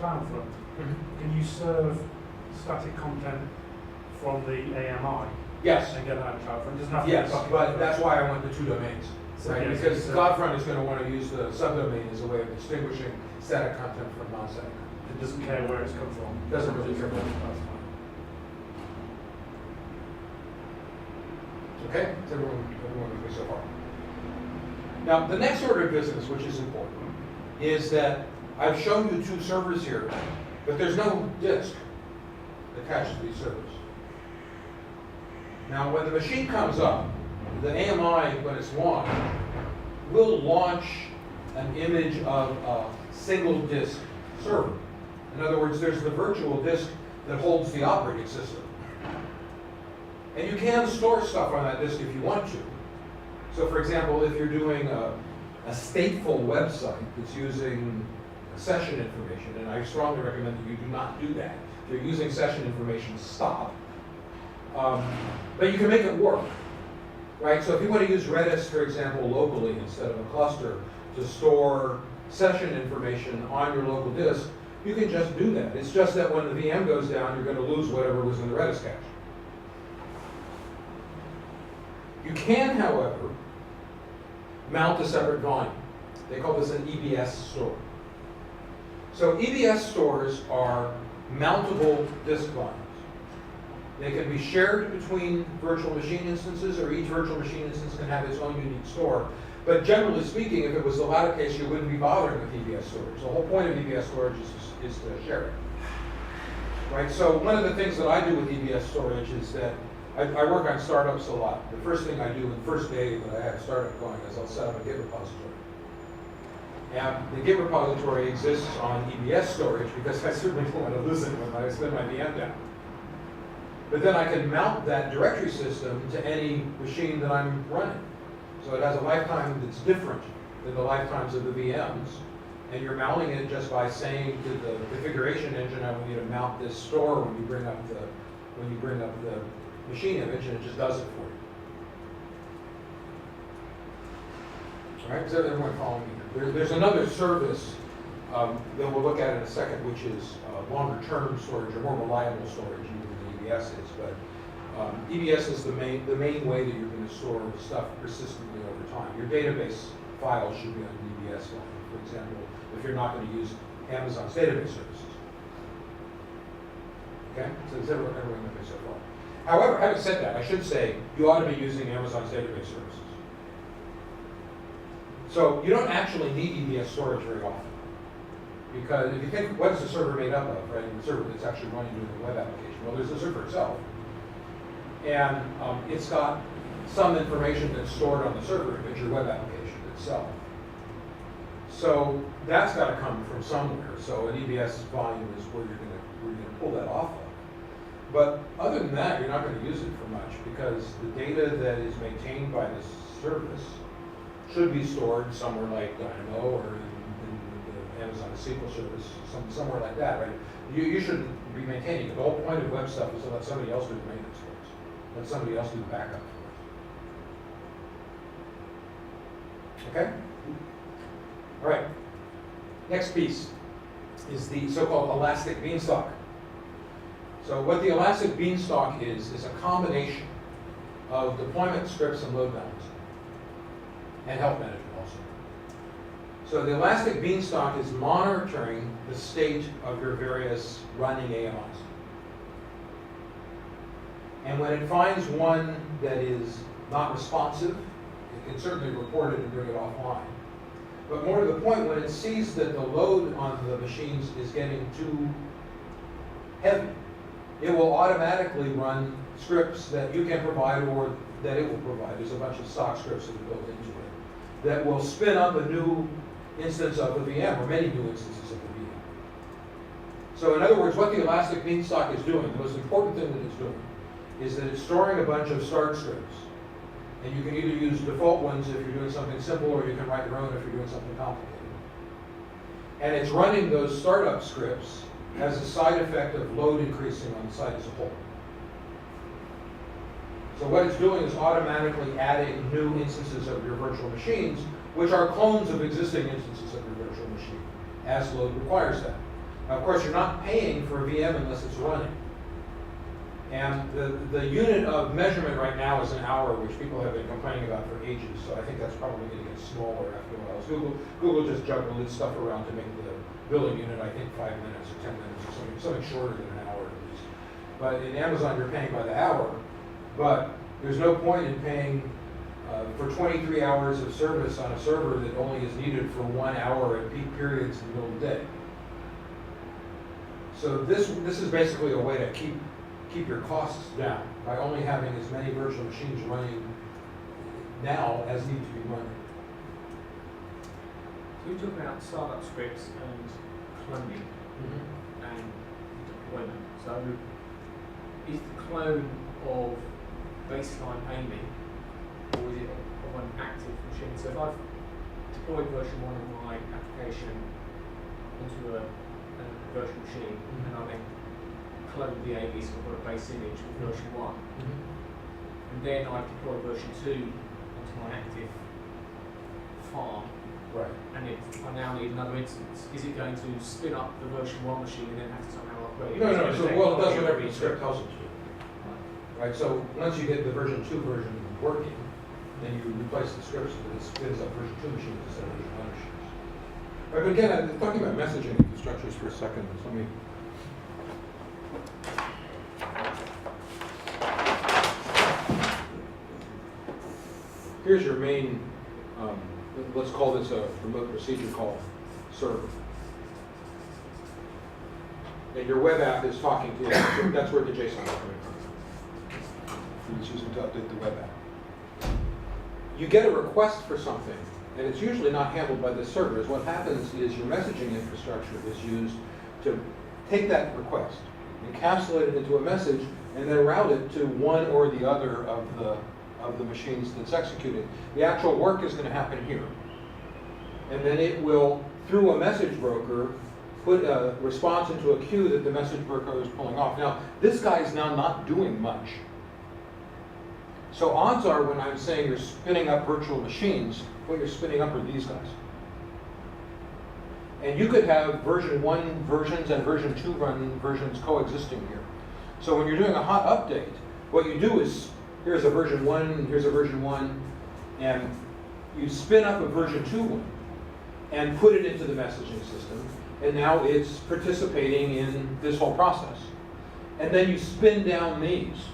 CloudFront, can you serve static content from the AMI? Yes. And get that out of CloudFront? It doesn't have to Yes, be but that's why I want the two domains. So Right, yes, because so- CloudFront is going to want to use the subdomain as a way of distinguishing static content from non-static content. It doesn't care where it's come from. Doesn't really care. That's fine. Okay, is everyone with me so far? Now, the next order of business, which is important, is that I've shown you two servers here, but there's no disk. attached to these servers. Now, when the machine comes up, the AMI, when it's launched, will launch an image of a single disk server. In other words, there's the virtual disk that holds the operating system. And you can store stuff on that disk if you want to. So for example, if you're doing a stateful website that's using session information, and I strongly recommend that you do not do that. If you're using session information, stop. But you can make it work, right? So if you want to use Redis, for example, locally instead of a cluster to store session information on your local disk, you can just do that. It's just that when the VM goes down, you're going to lose whatever was in the Redis cache. You can, however, mount a separate volume. They call this an EBS store. So EBS stores are mountable disk volumes. They can be shared between virtual machine instances, or each virtual machine instance can have its own unique store. But generally speaking, if it was the latter case, you wouldn't be bothering with EBS storage. The whole point of EBS storage is to share it. Right? So one of the things that I do with EBS storage is that I work on startups a lot. The first thing I do, the first day that I have a startup going, is I'll set up a Git repository. And the Git repository exists on EBS storage because I certainly don't want to lose it when I spin my VM down. But then I can mount that directory system to any machine that I'm running. So it has a lifetime that's different than the lifetimes of the VMs. And you're mounting it just by saying to the configuration engine, I want you to mount this store when you bring up the machine image, and it just does it for you. All right, is everyone following me? There's another service that we'll look at in a second, which is longer-term storage or more reliable storage, even than EBS is. But EBS is the main way that you're going to store stuff persistently over time. Your database files should be on an EBS volume, for example, if you're not going to use Amazon's database services. Okay, so is everyone with me so far? However, having said that, I should say you ought to be using Amazon's database services. So you don't actually need EBS storage very often. Because if you think, what is the server made up of, right? The server that's actually running doing the web application. Well, there's the server itself. And it's got some information that's stored on the server image, your web application itself. So that's got to come from somewhere. So an EBS volume is where you're going to pull that off of. But other than that, you're not going to use it for much because the data that is maintained by this service should be stored somewhere like Dynamo or in the Amazon SQL service, somewhere like that, right? You shouldn't be maintaining it. The whole point of web stuff is to let somebody else do the maintenance for us. Let somebody else do the backup for us. Okay? All right. Next piece is the so-called elastic beanstalk. So what the elastic beanstalk is a combination of deployment scripts and load balancing, and health management also. So the elastic beanstalk is monitoring the state of your various running AMIs. And when it finds one that is not responsive, it can certainly report it and bring it offline. But more to the point, when it sees that the load on the machines is getting too heavy, it will automatically run scripts that you can provide or that it will provide. There's a bunch of stock scripts that are built into it that will spin up a new instance of the VM, or many new instances of the VM. So in other words, what the elastic beanstalk is doing, the most important thing that it's doing, is that it's storing a bunch of start scripts. And you can either use default ones if you're doing something simple, or you can write your own if you're doing something complicated. And it's running those startup scripts as a side effect of load increasing on the site as a whole. So what it's doing is automatically adding new instances of your virtual machines, which are clones of existing instances of your virtual machine, as load requires that. Now, of course, you're not paying for a VM unless it's running. And the unit of measurement right now is an hour, which people have been complaining about for ages. So I think that's probably going to get smaller after a while. Google just juggled its stuff around to make the billing unit, I think, 5 minutes or 10 minutes or something shorter than an hour at least. But in Amazon, you're paying by the hour. But there's no point in paying for 23 hours of service on a server that only is needed for 1 hour at peak periods in the middle of the day. So this is basically a way to keep your costs down by only having as many virtual machines running now as need to be running. So we talk about startup scripts and cloning and deployment. So is the clone of baseline aiming, or is it of an active machine? So if I've deployed version 1 of my application onto a virtual machine, and I then clone the AV, so I've got a base image with version 1, and then I deploy version 2 onto my active farm, Right. and I now need another instance. Is it going to spin up the version 1 machine and then have to somehow upgrade it? No, Is no, gonna so, take well, it does quite a whatever few the script tells it to do. Right, so once you get the version 2 version working, then you replace the scripts so that it spins up version 2 machines instead of version 1 machines. All right, but again, I'm talking about messaging infrastructures for a second. Let me. Here's your main, let's call this a remote procedure call server. And your web app is talking to you. That's where the JSON is coming from. It's using to update the web app. You get a request for something, and it's usually not handled by the servers. What happens is your messaging infrastructure is used to take that request, encapsulate it into a message, and then route it to one or the other of the machines that's executing. The actual work is going to happen here. And then it will, through a message broker, put a response into a queue that the message broker is pulling off. Now, this guy is now not doing much. So odds are, when I'm saying you're spinning up virtual machines, what you're spinning up are these guys. And you could have version 1 versions and version 2 versions coexisting here. So when you're doing a hot update, what you do is, here's a version 1, here's a version 1, and you spin up a version 2 one and put it into the messaging system, and now it's participating in this whole process. And then you spin down these.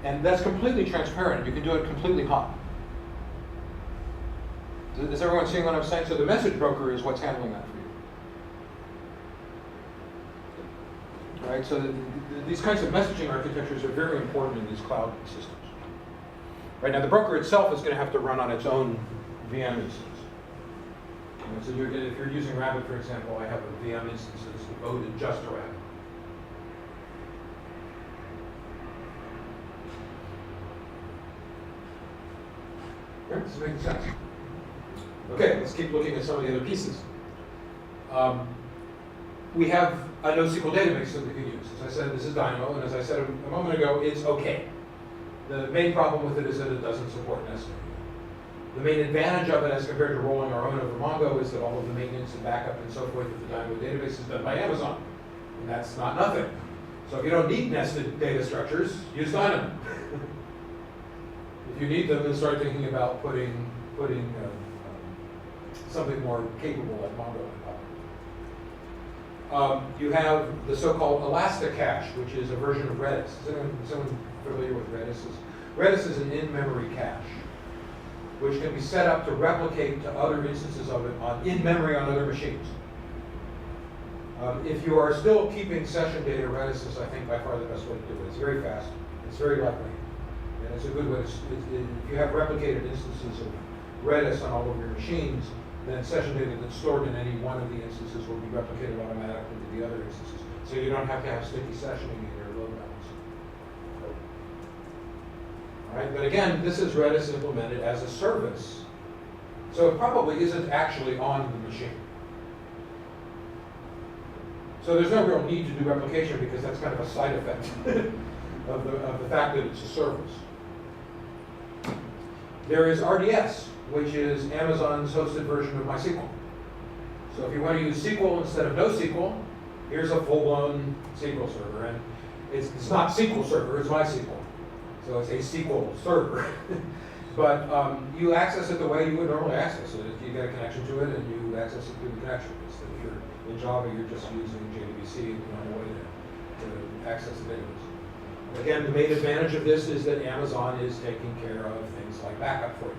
And that's completely transparent. You can do it completely hot. Is everyone seeing what I'm saying? So the message broker is what's handling that for you. Right? So these kinds of messaging architectures are very important in these cloud systems. Right now, the broker itself is going to have to run on its own VM instance. And so if you're using Rabbit, for example, I have a VM instance that's devoted just to Rabbit. Right, this is making sense. Okay, let's keep looking at some of the other pieces. We have a NoSQL database that we can use. As I said, this is Dynamo, and as I said a moment ago, it's okay. The main problem with it is that it doesn't support nesting. The main advantage of it as compared to rolling our own over Mongo is that all of the maintenance and backup and so forth of the Dynamo database is done by Amazon. And that's not nothing. So if you don't need nested data structures, use Dynamo. If you need them, then start thinking about putting something more capable like Mongo on top. You have the so-called Elasticache, which is a version of Redis. Is someone familiar with Redis? Redis is an in-memory cache, which can be set up to replicate to other instances of it in-memory on other machines. If you are still keeping session data, Redis is, I think, by far the best way to do it. It's very fast, it's very lightweight, and it's a good way to, if you have replicated instances of Redis on all of your machines, then session data that's stored in any one of the instances will be replicated automatically to the other instances. So you don't have to have sticky sessioning in your load balance. All right, but again, this is Redis implemented as a service. So it probably isn't actually on the machine. So there's no real need to do replication because that's kind of a side effect of the fact that it's a service. There is RDS, which is Amazon's hosted version of MySQL. So if you want to use SQL instead of NoSQL, here's a full-blown SQL server. And it's not SQL Server, it's MySQL. So it's a SQL server. But you access it the way you would normally access it. You get a connection to it and you access it through the connection. Instead, if you're in Java, you're just using JDBC and you know a way to access the database. Again, the main advantage of this is that Amazon is taking care of things like backup for you.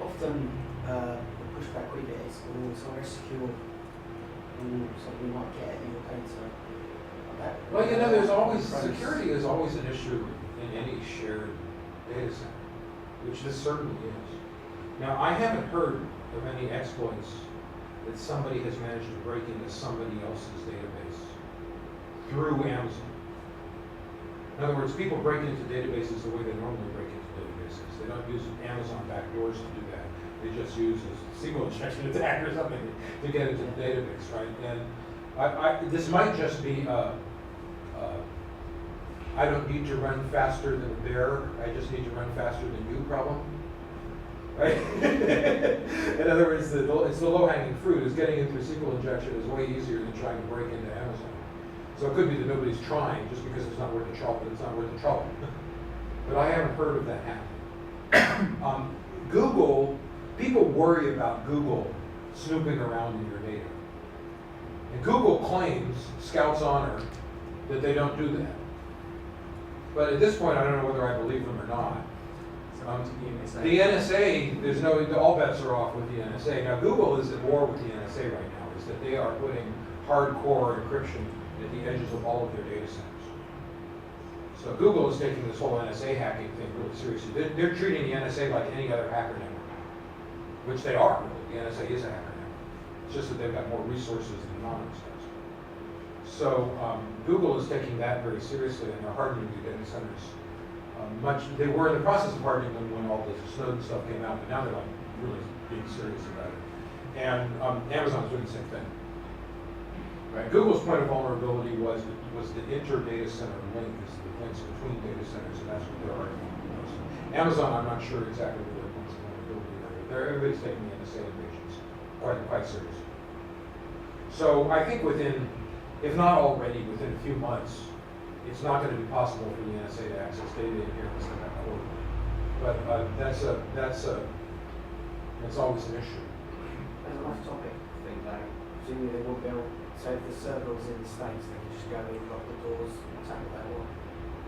Often the pushback we get is, oh, it's not very secure. So we might get your data. Well, you know, there's always, security is always an issue in any shared data center, which this certainly is. Now, I haven't heard of any exploits that somebody has managed to break into somebody else's database through Amazon. In other words, people break into databases the way they normally break into databases. They don't use Amazon backdoors to do that. They just use a SQL injection attack or something to get into the database, right? And this might just be I don't need to run faster than a bear, I just need to run faster than you problem. Right? In other words, it's the low-hanging fruit, is getting into a SQL injection is way easier than trying to break into Amazon. So it could be that nobody's trying just because it's not worth the trouble, it's not worth the trouble. But I haven't heard of that happening. Google, people worry about Google snooping around in your data. And Google claims, Scout's honor, that they don't do that. But at this point, I don't know whether I believe them or not. The NSA, there's no, all bets are off with the NSA. Now, Google is at war with the NSA right now, is that they are putting hardcore encryption at the edges of all of their data centers. So Google is taking this whole NSA hacking thing really seriously. They're treating the NSA like any other hacker network, which they are, really. The NSA is a hacker network. It's just that they've got more resources than Anonymous does. So Google is taking that very seriously, and they're hardening the data centers. They were in the process of hardening them when all the Snowden stuff came out, but now they're like really being serious about it. And Amazon's doing the same thing. Right? Google's point of vulnerability was the inter-data center link, is the links between data centers, and that's what they're arguing most. Amazon, I'm not sure exactly what their points of vulnerability are, but everybody's taking the NSA invasions quite seriously. So I think within, if not already, within a few months, it's not going to be possible for the NSA to access data in here unless they have quarter. But that's always an issue. As an off-topic thing, though, presumably they won't be able. So if the server was in the States, they can just go in, lock the doors, and attack what they want.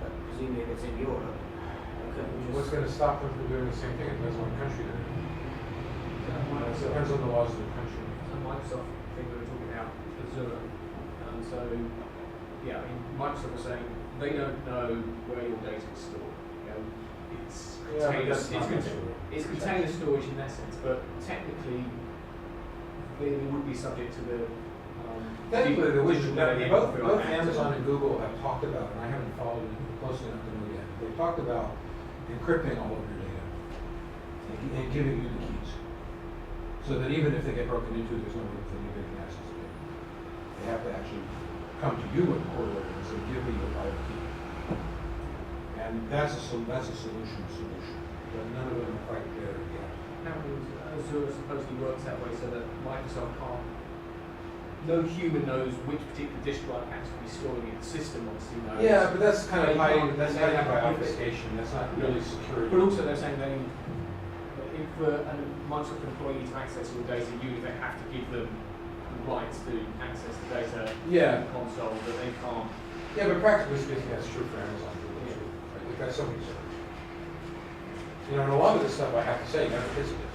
But presumably if it's in Europe, they couldn't just. What's going to stop them from doing the same thing? It depends on what country they're in. It depends on the laws of the country. So Microsoft, I think we were talking about Azure, and so yeah, I mean Microsoft was saying they don't know where your data is stored. You know, it's container storage in that sense, but technically they would be subject to the. Technically, the wisdom that both like Amazon and Google have talked about, and I haven't followed it closely enough to know yet. They've talked about encrypting all of your data and giving you the keys, so that even if they get broken into, there's no way for you to get access to it. They have to actually come to you with a court order and say, "Give me your private key." And that's a solution, but none of them are quite there yet. Now, Azure supposedly works that way so that Microsoft can't. No human knows which particular disk drive has to be storing in the system. Obviously, knows. Yeah, but that's kind of hiding. That's they hiding have by to- obfuscation. That's not really security. But also they're saying if a Microsoft employee to access your data, you in fact have to give them the rights to access the data console that they can't. Yeah, but practically speaking, that's true for Amazon. Right? We've got so many servers. You know, and a lot of this stuff, I have to say, never hits this.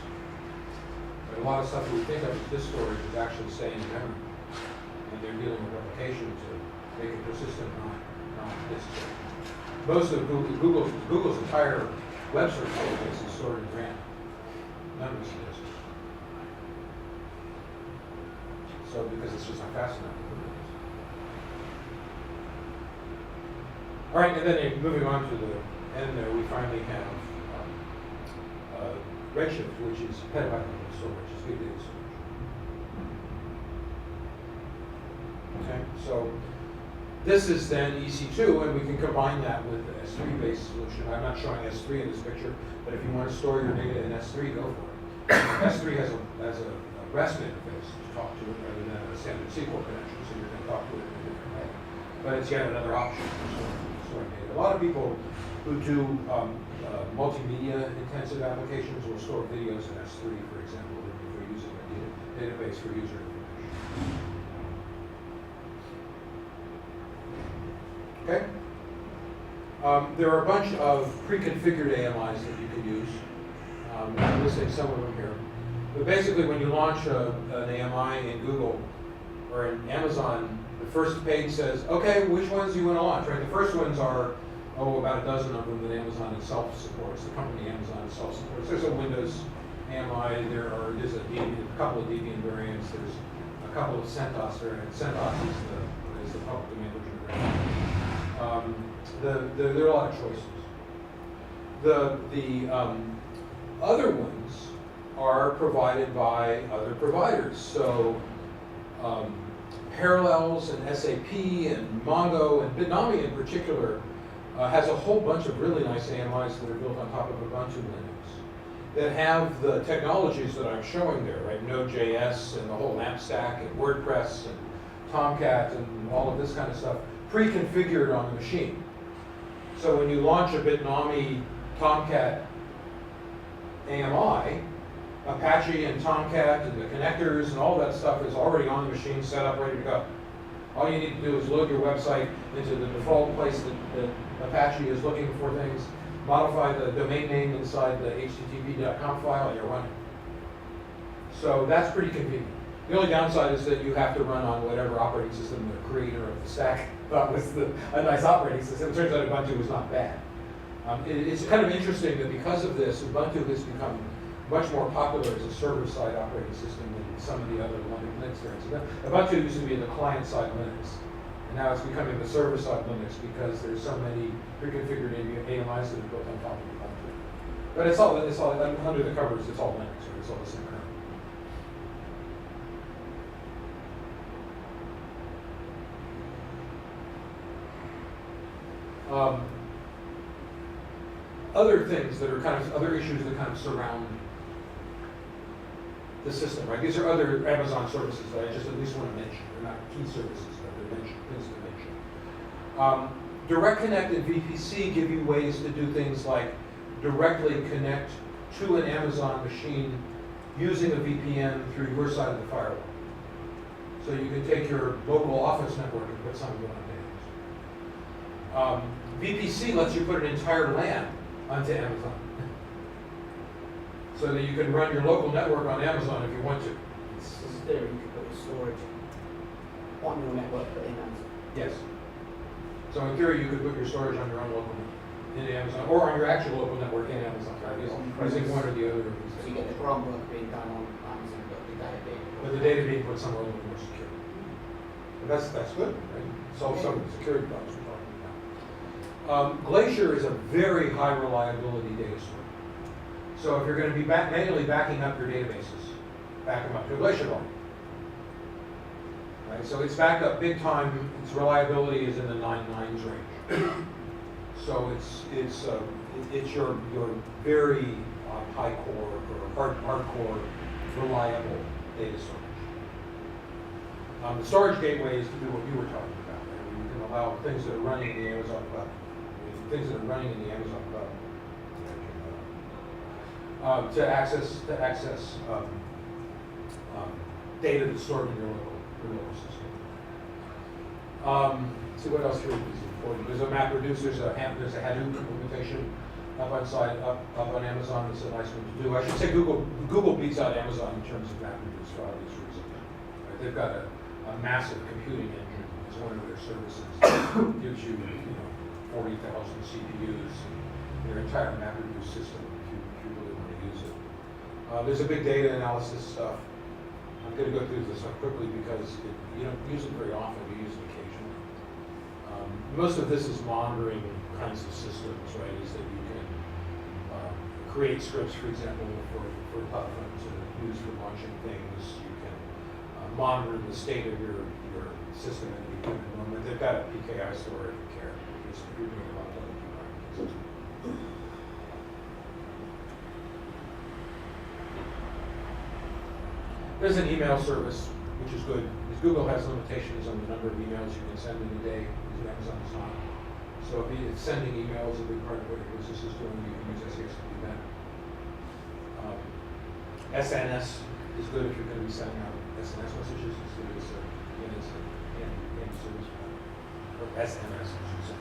But a lot of stuff that we think of as disk storage is actually staying in memory. And they're dealing with replication to make it persistent, not disk storage. Most of Google's entire web search database is stored in RAM. None of it's disk. So because it's just not fast enough. All right, and then moving on to the end there, we finally have Redshift, which is petabyte level storage, is big data storage. Okay, so this is then EC2, and we can combine that with the S3-based solution. I'm not showing S3 in this picture, but if you want to store your data in S3, go for it. S3 has a REST interface to talk to it rather than a standard SQL connection, so you're going to talk to it in a different way. But it's yet another option for storing data. A lot of people who do multimedia intensive applications will store videos in S3, for example, if you're using a database for user information. Okay? There are a bunch of pre-configured AMIs that you can use. I'm listing some of them here. But basically, when you launch an AMI in Google or in Amazon, the first page says, okay, which ones do you want to launch, right? The first ones are, about a dozen of them that Amazon itself supports, the company Amazon itself supports. There's a Windows AMI, there's a couple of Debian variants, there's a couple of CentOS variants. CentOS is the public domain version variant. There are a lot of choices. The other ones are provided by other providers. So Parallels and SAP and Mongo and Bitnami in particular has a whole bunch of really nice AMIs that are built on top of Ubuntu Linux that have the technologies that I'm showing there, right? Node.js and the whole AMP stack and WordPress and Tomcat and all of this kind of stuff pre-configured on the machine. So when you launch a Bitnami Tomcat AMI, Apache and Tomcat and the connectors and all that stuff is already on the machine, set up, ready to go. All you need to do is load your website into the default place that Apache is looking for things, modify the domain name inside the http.com file, and you're running. So that's pretty convenient. The only downside is that you have to run on whatever operating system the creator of the stack thought was a nice operating system. It turns out Ubuntu was not bad. It's kind of interesting that because of this, Ubuntu has become much more popular as a server-side operating system than some of the other Linux variants. Ubuntu used to be the client-side Linux, and now it's becoming the server-side Linux because there's so many pre-configured AMIs that are built on top of Ubuntu. But it's all under the covers. It's all Linux, right? It's all the same kernel. Other things that are other issues that kind of surround the system, right? These are other Amazon services that I just at least want to mention. They're not key services, but they're things to mention. Direct Connect and VPC give you ways to do things like directly connect to an Amazon machine using a VPN through your side of the firewall. So you can take your local office network and put something on it. VPC lets you put an entire LAN onto Amazon, so that you can run your local network on Amazon if you want to. This is theory, you could put your storage on your network, but in Amazon. Yes. So in theory, you could put your storage on your own local network in Amazon, or on your actual local network in Amazon, right? Using one or the other of these. So you get the groundwork being done on Amazon, but the data being... But the data being put somewhere a little more secure. But that's good, right? Solve some of the security problems we're talking about. Glacier is a very high reliability data store. So if you're going to be manually backing up your databases, back them up to a Glacier volume. Right? So it's backed up big time. Its reliability is in the 9 nines range. So it's your very high core or hardcore reliable data storage. The storage gateway is to do what you were talking about. Right? You can allow things that are running in the Amazon cloud. To access data that's stored in your local system. See what else here is important. There's a MapReduce. There's a Hadoop implementation up on Amazon. That's a nice one to do. I should say Google beats out Amazon in terms of MapReduce for obvious reasons. Right? They've got a massive computing engine as one of their services. It gives you 40,000 CPUs and your entire MapReduce system. There's a big data analysis stuff. I'm going to go through this stuff quickly because you don't use it very often, you use it occasionally. Most of this is monitoring kinds of systems, right? Is that you can create scripts, for example, for platform to use for launching things. You can monitor the state of your system at any given moment. They've got a PKI store if you care. If you're doing a lot of other PKI. There's an email service, which is good, because Google has limitations on the number of emails you can send in a day, because Amazon is not. So if it's sending emails, a big part of what your business is doing, you can use SES to do that. SNS is good if you're going to be sending out SNS messages, so it's a service or SMS, I should say.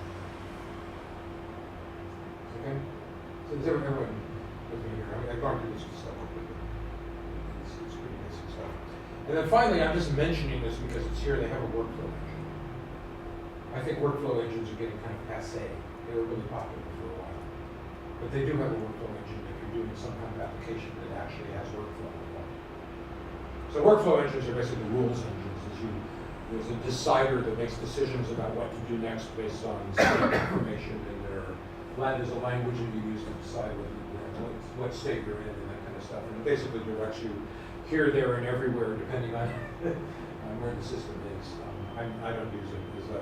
Okay? So is everyone with me here? I've gone through this stuff quickly. it's pretty basic stuff. And then finally, I'm just mentioning this because it's here, they have a workflow engine. I think workflow engines are getting kind of passé. They were really popular for a while. But they do have a workflow engine if you're doing some kind of application that actually has workflow involved. So workflow engines are basically rules engines. There's a decider that makes decisions about what to do next based on state information in there. There's a language that you use to decide what state you're in and that kind of stuff. And it basically directs you here, there, and everywhere depending on where the system is. I don't use it because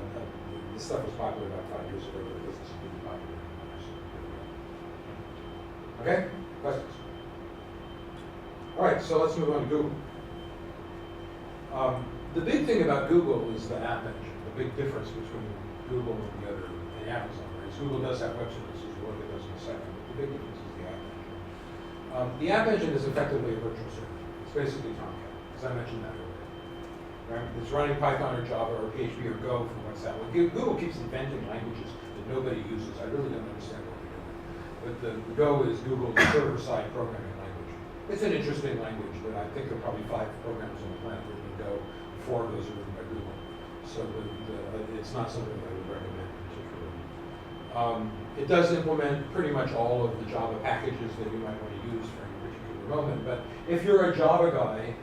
this stuff was popular about 5 years ago, but it doesn't seem to be popular anymore. Okay, questions? All right, so let's move on to Google. The big thing about Google is the app engine. The big difference between Google and the other, and Amazon, is Google does have web services, we'll look at those in a second, but the big difference is the app engine. The app engine is effectively a virtual server. It's basically Tomcat, as I mentioned that earlier. Right? It's running Python or Java or PHP or Go from what's that one. Google keeps inventing languages that nobody uses. I really don't understand what they're doing. But the Go is Google's server-side programming language. It's an interesting language, but I think there are probably 5 programs on the planet written in Go. 4 of those are written by Google. So it's not something I would recommend particularly. It does implement pretty much all of the Java packages that you might want to use for any particular moment. But if you're a Java guy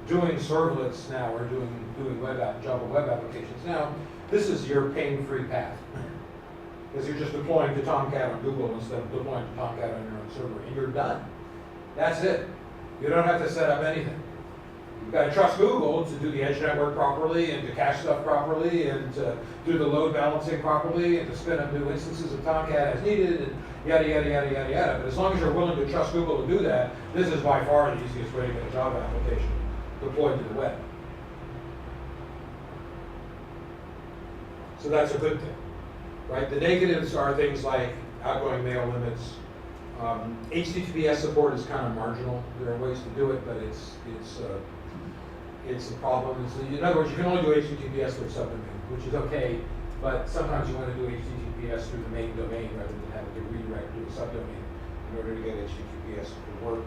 doing servlets now or doing Java web applications now, this is your pain-free path. Because you're just deploying to Tomcat on Google instead of deploying to Tomcat on your own server, and you're done. That's it. You don't have to set up anything. You've got to trust Google to do the edge network properly and to cache stuff properly and to do the load balancing properly and to spin up new instances of Tomcat as needed and yada, yada, yada, yada, yada. But as long as you're willing to trust Google to do that, this is by far the easiest way to get a Java application deployed to the web. So that's a good thing, right? The negatives are things like outgoing mail limits. HTTPS support is kind of marginal. There are ways to do it, but it's a problem. In other words, you can only do HTTPS through a subdomain, which is okay, but sometimes you want to do HTTPS through the main domain rather than having to redirect to the subdomain in order to get HTTPS to work.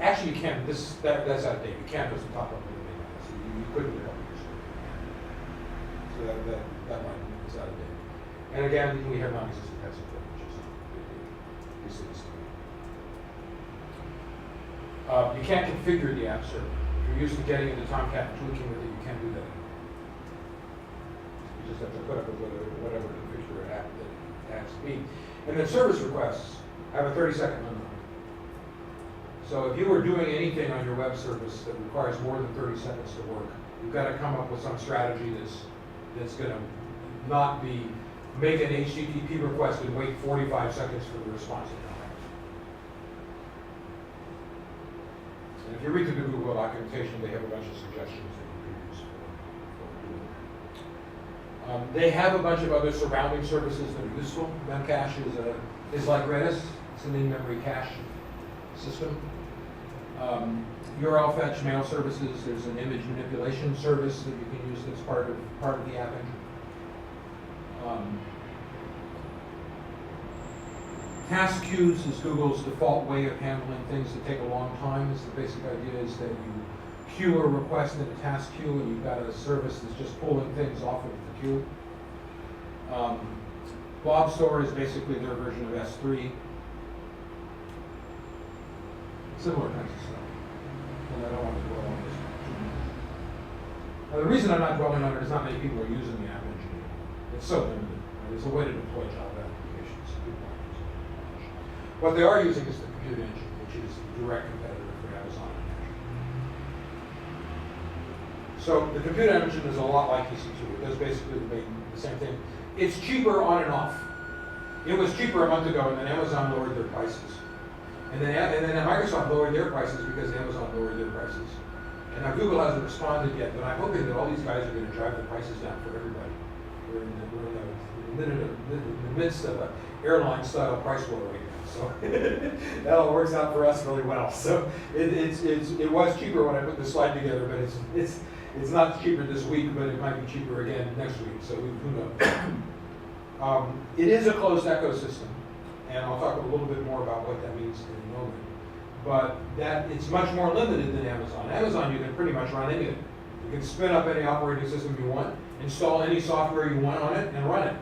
Actually you can, that's outdated. You can't put some top up the domain, so you couldn't do it. So that line is outdated. And again, we have non-existent pet support, which is these things. You can't configure the app server. If you're used to getting into Tomcat and tweaking with it, you can't do that anymore. You just have to put up with whatever configure app that it has to be. And then service requests have a 30-second limit. So if you were doing anything on your web service that requires more than 30 seconds to work, you've got to come up with some strategy that's going to not be make an HTTP request and wait 45 seconds for the response to come back. And if you read through the Google documentation, they have a bunch of suggestions that you can use for doing that. They have a bunch of other surrounding services that are useful. Memcache is like Redis. It's an in-memory cache system. URL fetch, mail services. There's an image manipulation service that you can use that's part of the app engine. Task queues is Google's default way of handling things that take a long time. The basic idea is that you queue a request in a task queue and you've got a service that's just pulling things off of the queue. Blob Store is basically their version of S3. Similar kinds of stuff. And I don't want to dwell on this. Now, the reason I'm not dwelling on it is not many people are using the app engine anymore. It's so limited. There's a way to deploy Java applications. What they are using is the compute engine, which is a direct competitor for Amazon and Azure. So the compute engine is a lot like EC2. It does basically the same thing. It's cheaper on and off. It was cheaper a month ago, and then Amazon lowered their prices. And then Microsoft lowered their prices because Amazon lowered their prices. And now Google hasn't responded yet, but I'm hoping that all these guys are going to drive the prices down for everybody. We're in the midst of an airline-style price war right now, so that all works out for us really well. So it was cheaper when I put the slide together, but it's not cheaper this week, but it might be cheaper again next week. So who knows? It is a closed ecosystem, and I'll talk a little bit more about what that means in a moment. but that it's much more limited than Amazon. Amazon, you can pretty much run anything. You can spin up any operating system you want, install any software you want on it, and run it.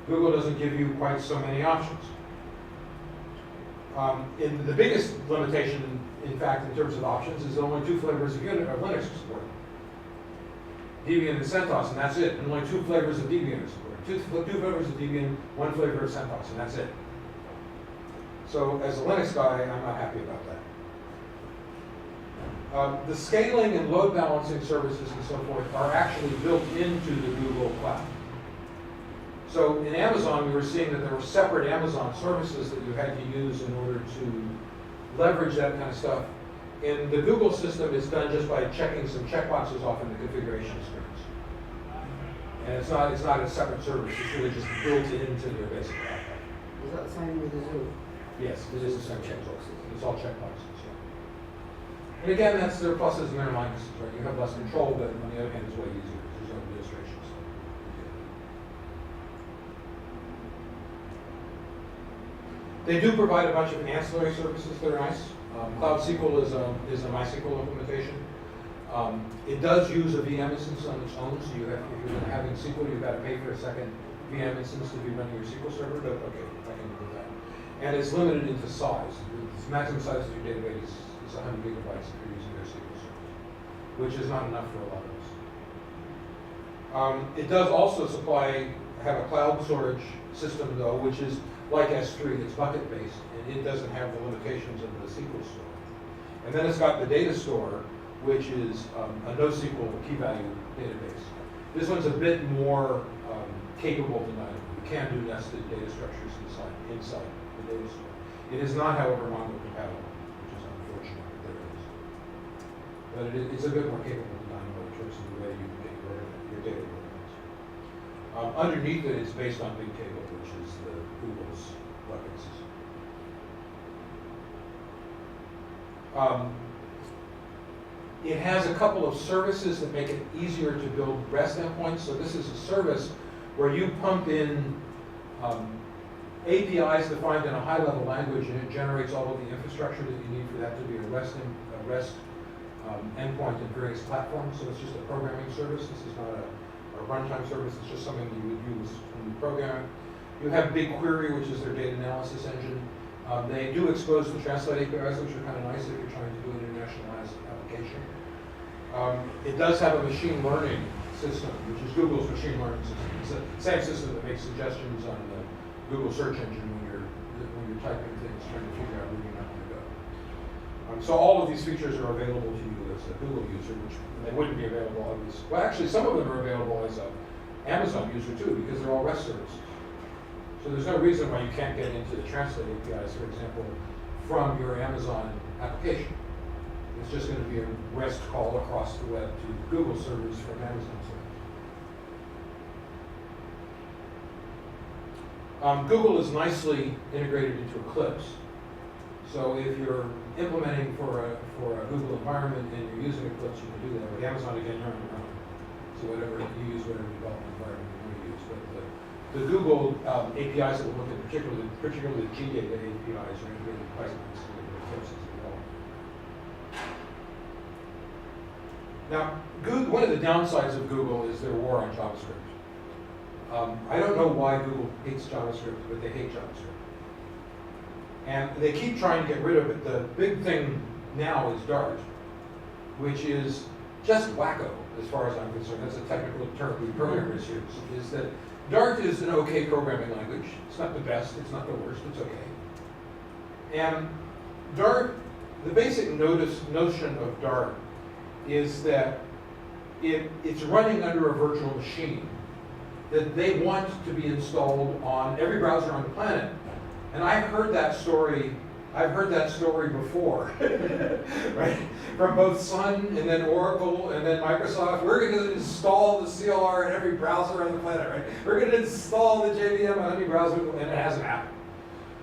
Google doesn't give you quite so many options. The biggest limitation, in fact, in terms of options, is only 2 flavors of Linux support. Debian and CentOS, and that's it. And only 2 flavors of Debian support. 2 flavors of Debian, 1 flavor of CentOS, and that's it. So as a Linux guy, I'm not happy about that. The scaling and load balancing services and so forth are actually built into the Google Cloud. So in Amazon, we were seeing that there were separate Amazon services that you had to use in order to leverage that kind of stuff. In the Google system, it's done just by checking some checkboxes off in the configuration screens. And it's not a separate service, it's really just built into their basic platform. Is that the same with Azure? Yes, it is the same checkboxes. It's all checkboxes, yeah. And again, that's their pluses and their minuses, right? You have less control, but on the other hand, it's way easier because there's no administration. They do provide a bunch of ancillary services that are nice. Cloud SQL is a MySQL implementation. It does use a VM instance on its own, so if you're having SQL, you've got to pay for a second VM instance to be running your SQL server, but okay, I can do that. And it's limited into size. The maximum size of your database is 100 gigabytes if you're using their SQL servers, which is not enough for a lot of us. It does also have a cloud storage system, though, which is like S3, it's bucket-based, and it doesn't have the limitations of the SQL store. And then it's got the data store, which is a NoSQL key-value database. This one's a bit more capable than that. You can do nested data structures inside the data store. It is not, however, Mongo compatible, which is unfortunate, but there it is. But it's a bit more capable than Dynamo in terms of the way you can get your data organized. Underneath it, it's based on Bigtable, which is Google's web system. It has a couple of services that make it easier to build REST endpoints. So this is a service where you pump in APIs defined in a high-level language, and it generates all of the infrastructure that you need for that to be a REST endpoint in various platforms. So it's just a programming service. This is not a runtime service. It's just something that you would use when you program. You have BigQuery, which is their data analysis engine. They do expose the translate APIs, which are kind of nice if you're trying to do an internationalized application. It does have a machine learning system, which is Google's machine learning system. It's the same system that makes suggestions on the Google search engine when you're typing things, trying to figure out where you're not going to go. So all of these features are available to you as a Google user, which they wouldn't be available obviously. Well, actually, some of them are available as an Amazon user too, because they're all REST services. So there's no reason why you can't get into the translate APIs, for example, from your Amazon application. It's just going to be a REST call across the web to Google servers from Amazon servers. Google is nicely integrated into Eclipse. So if you're implementing for a Google environment and you're using Eclipse, you can do that. With Amazon, again, you're on your own. So whatever you use, whatever development environment you want to use. But the Google APIs that we're looking at, particularly the GData APIs, are integrated quite nicely into Eclipse as well. Now, one of the downsides of Google is their war on JavaScript. I don't know why Google hates JavaScript, but they hate JavaScript. And they keep trying to get rid of it. The big thing now is Dart, which is just wacko, as far as I'm concerned. That's a technical term we programmers use, is that Dart is an okay programming language. It's not the best, it's not the worst, it's okay. And Dart, the basic notion of Dart is that it's running under a virtual machine that they want to be installed on every browser on the planet. And I've heard that story before, right? From both Sun and then Oracle and then Microsoft. We're going to install the CLR in every browser on the planet, right? We're going to install the JVM on any browser, and it hasn't happened.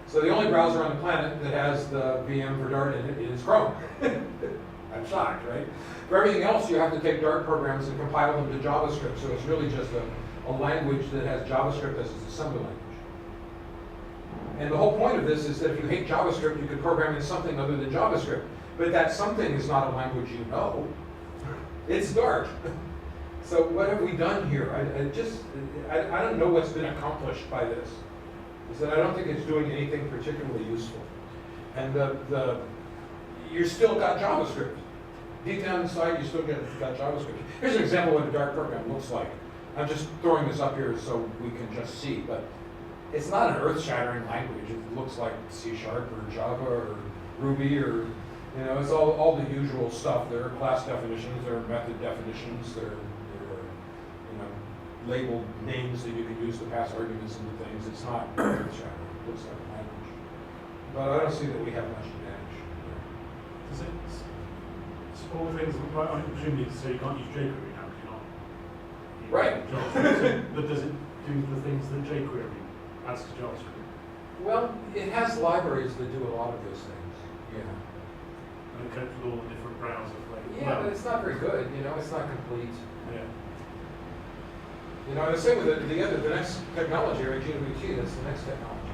So the only browser on the planet that has the VM for Dart in it is Chrome. I'm shocked, right? For everything else, you have to take Dart programs and compile them to JavaScript. So it's really just a language that has JavaScript as its assembly language. And the whole point of this is that if you hate JavaScript, you could program in something other than JavaScript. But that something is not a language you know. It's Dart. So what have we done here? I don't know what's been accomplished by this. Is that I don't think it's doing anything particularly useful. And you still got JavaScript. Deep down inside, you still got JavaScript. Here's an example of what a Dart program looks like. I'm just throwing this up here so we can just see, but it's not an earth-shattering language. It looks like C# or Java or Ruby or, it's all the usual stuff. There are class definitions, there are method definitions, there are labeled names that you can use to pass arguments into things. It's not earth-shattering. It looks like a language. But I don't see that we have much advantage. Does it support things, I presume you say you can't use jQuery now, because you're not. Right. JavaScript. But does it do the things that jQuery adds to JavaScript? Well, it has libraries that do a lot of those things. Yeah. And it copes with all the different browser flavors. Yeah, but it's not very good. It's not complete. Yeah. And the same with the next technology, right? GWT. That's the next technology.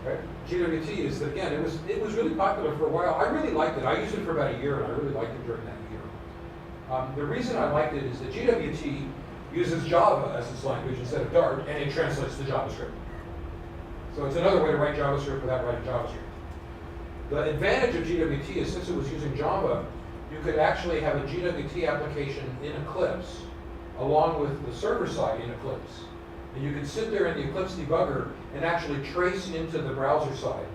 Right? GWT is again. It was really popular for a while. I really liked it. I used it for about a year, and I really liked it during that year. The reason I liked it is that GWT uses Java as its language instead of Dart, and it translates to JavaScript. So it's another way to write JavaScript without writing JavaScript. The advantage of GWT is since it was using Java, you could actually have a GWT application in Eclipse along with the server side in Eclipse. And you could sit there in the Eclipse debugger and actually trace into the browser side.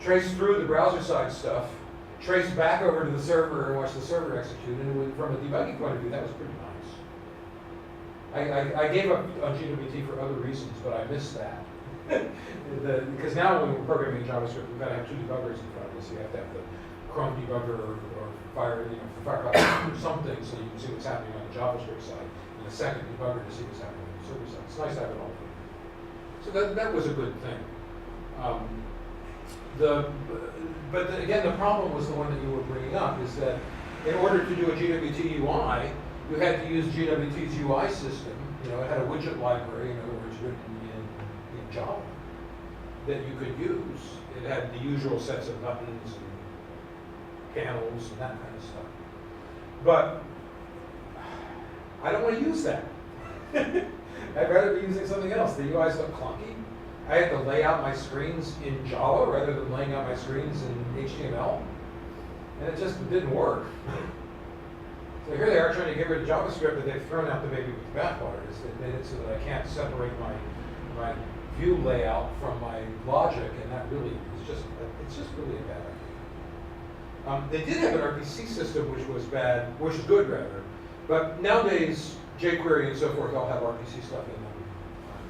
Trace through the browser side stuff, trace back over to the server and watch the server execute. And from a debugging point of view, that was pretty nice. I gave up on GWT for other reasons, but I missed that. Because now when we're programming in JavaScript, we've got to have two debuggers in front of us. You have to have the Chrome debugger or Firefox or something so you can see what's happening on the JavaScript side, and a second debugger to see what's happening on the server side. It's nice to have it all. So that was a good thing. But again, the problem was the one that you were bringing up, is that in order to do a GWT UI, you had to use GWT's UI system. It had a widget library, in other words, written in Java, that you could use. It had the usual sets of buttons and panels and that kind of stuff. But I don't want to use that. I'd rather be using something else. The UIs look clunky. I had to lay out my screens in Java rather than laying out my screens in HTML. And it just didn't work. So here they are trying to get rid of JavaScript, but they've thrown out the baby with the bathwater. They've made it so that I can't separate my view layout from my logic, and that really is it's just really a bad idea. They did have an RPC system which was bad, which is good rather, but nowadays jQuery and so forth all have RPC stuff in them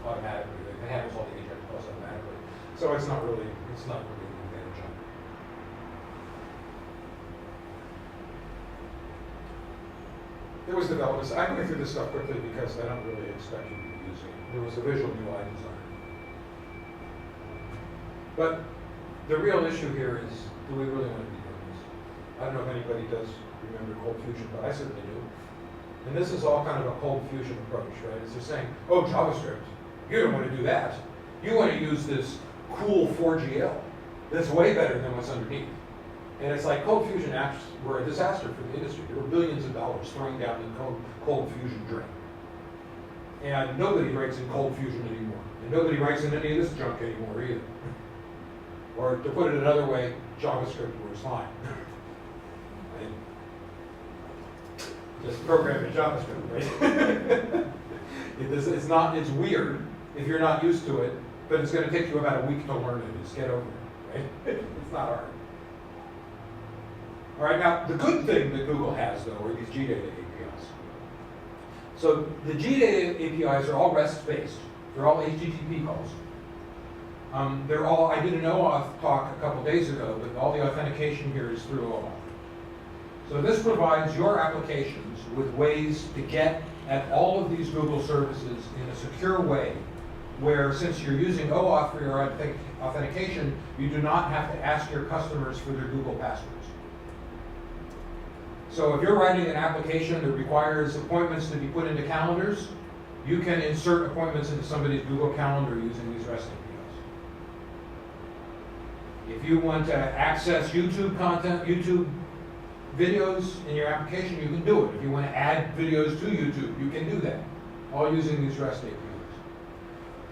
automatically. It handles all the AJAX calls automatically, so it's not really an advantage on it. There was development. I'm going through this stuff quickly because I don't really expect you to be using it. There was a visual UI design. But the real issue here is, do we really want to be doing this? I don't know if anybody does remember Cold Fusion, but I certainly do. And this is all kind of a Cold Fusion approach, right? It's just saying, oh, JavaScript, you don't want to do that. You want to use this cool 4GL that's way better than what's underneath. And it's like Cold Fusion apps were a disaster for the industry. There were billions of dollars thrown down the Cold Fusion drain. And nobody writes in Cold Fusion anymore. And nobody writes in any of this junk anymore either. Or to put it another way, JavaScript works fine. Just program in JavaScript, right? It's weird if you're not used to it, but it's going to take you about a week to learn it. Just get over it, right? It's not hard. All right, now the good thing that Google has, though, are these GData APIs. So the GData APIs are all REST-based. They're all HTTP calls. They're all, I did an OAuth talk a couple days ago, but all the authentication here is through OAuth. So this provides your applications with ways to get at all of these Google services in a secure way, where since you're using OAuth for your authentication, you do not have to ask your customers for their Google passwords. So if you're writing an application that requires appointments to be put into calendars, you can insert appointments into somebody's Google Calendar using these REST APIs. If you want to access YouTube content, YouTube videos in your application, you can do it. If you want to add videos to YouTube, you can do that, all using these REST APIs.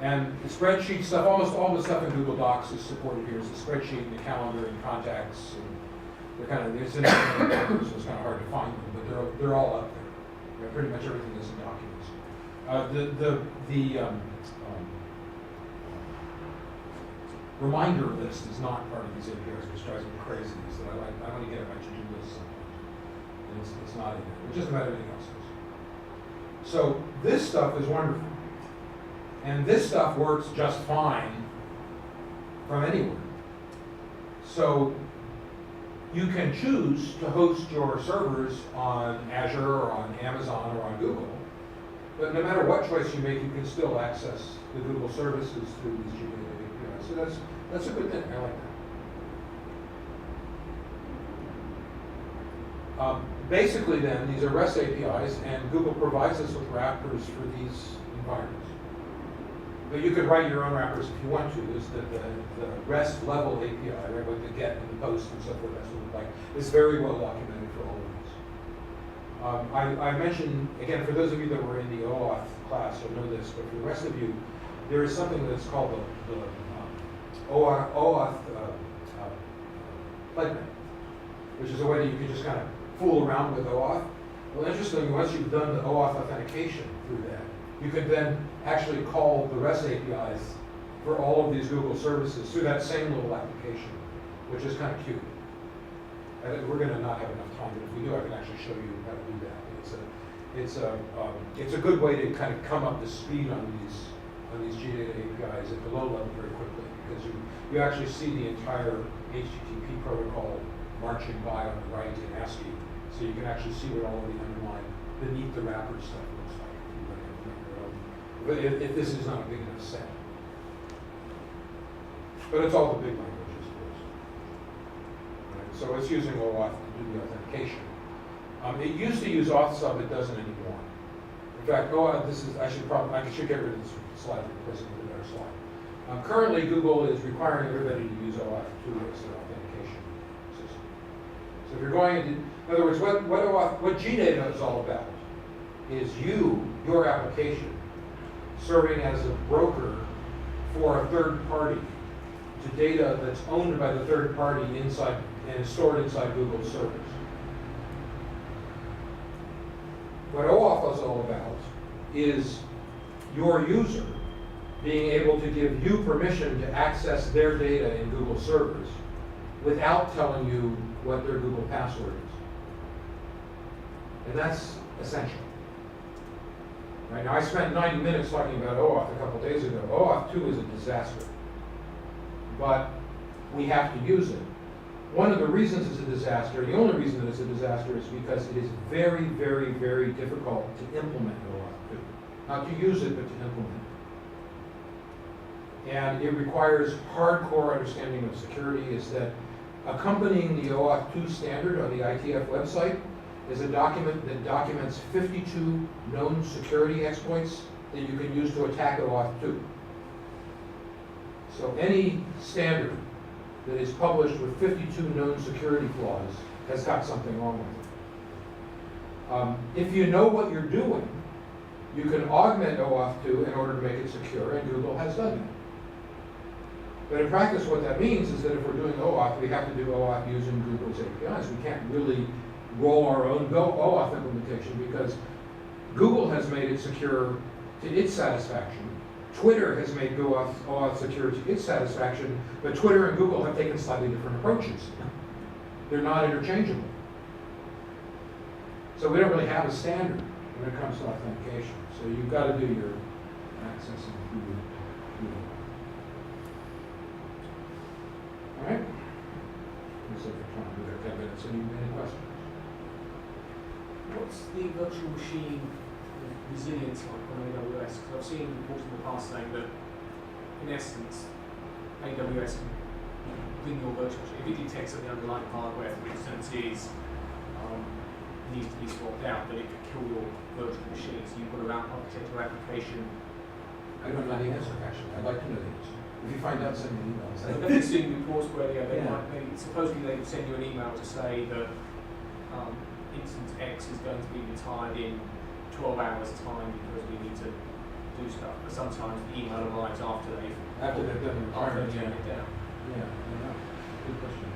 And the spreadsheet stuff, almost all the stuff in Google Docs is supported here. Is the spreadsheet and the calendar and contacts, and they're kind of, it's in documents, so it's kind of hard to find them, but they're all up there. Pretty much everything is in documents. Reminder list is not part of these APIs, which drives me crazy. Is that I want to get it my to-do list sometimes, and it's not in there. But just about everything else is. So this stuff is wonderful, and this stuff works just fine from anywhere. So you can choose to host your servers on Azure or on Amazon or on Google, but no matter what choice you make, you can still access the Google services through these GData APIs. So that's a good thing. I like that. Basically then, these are REST APIs, and Google provides us with wrappers for these environments. But you could write your own wrappers if you want to. Is that the REST level API, right, what the get and the post and stuff, what that's what it looks like, is very well documented for all of these. I mentioned, again, for those of you that were in the OAuth class, you'll know this, but for the rest of you, there is something that's called the OAuth plugin, which is a way that you can just kind of fool around with OAuth. Well, interestingly, once you've done the OAuth authentication through that, you can then actually call the REST APIs for all of these Google services through that same little application, which is kind of cute. And we're going to not have enough time, but if we do, I can actually show you how to do that. It's a good way to kind of come up to speed on these GData APIs at the low level very quickly, because you actually see the entire HTTP protocol marching by on the right in ASCII, so you can actually see what all of the underlying beneath the wrapper stuff looks like. But if this is not a big enough set. But it's all the big languages, of course. Right? So it's using OAuth to do the authentication. It used to use AuthSub, it doesn't anymore. In fact, OAuth, I should get rid of this slide and replace it with a better slide. Currently, Google is requiring everybody to use OAuth 2 as their authentication system. So if you're going into, in other words, what GData is all about is your application, serving as a broker for a third party to data that's owned by the third party inside and is stored inside Google's servers. What OAuth is all about is your user being able to give you permission to access their data in Google servers without telling you what their Google password is. And that's essential. Right, now, I spent 90 minutes talking about OAuth a couple days ago. OAuth 2 is a disaster, but we have to use it. One of the reasons it's a disaster, the only reason that it's a disaster, is because it is very, very, very difficult to implement OAuth 2. Not to use it, but to implement it. And it requires hardcore understanding of security. Is that accompanying the OAuth 2 standard on the ITF website is a document that documents 52 known security exploits that you can use to attack OAuth 2. So any standard that is published with 52 known security flaws has got something wrong with it. If you know what you're doing, you can augment OAuth 2 in order to make it secure, and Google has done that. But in practice, what that means is that if we're doing OAuth, we have to do OAuth using Google's APIs. We can't really roll our own OAuth implementation, because Google has made it secure to its satisfaction. Twitter has made OAuth secure to its satisfaction, but Twitter and Google have taken slightly different approaches. They're not interchangeable. So we don't really have a standard when it comes to authentication. So you've got to do your accessing through Google. All right? Looks like we're trying to do that 10 minutes. Any questions? What's the virtual machine resilience like on AWS? Because I've seen reports in the past saying that, in essence, AWS can bring your virtual machine. If it detects that the underlying hardware, for instance, needs to be swapped out, then it could kill your virtual machine. So you've got to architect your application. I don't know the answer, actually. I'd like to know the answer. If you find out, send me an email. I've definitely seen reports where Yeah. supposedly they would send you an email to say that instance X is going to be retired in 12 hours time because we need to do stuff. But sometimes the email arrives after they've After they've done the retirement, taken it down. Yeah, I know. Good question.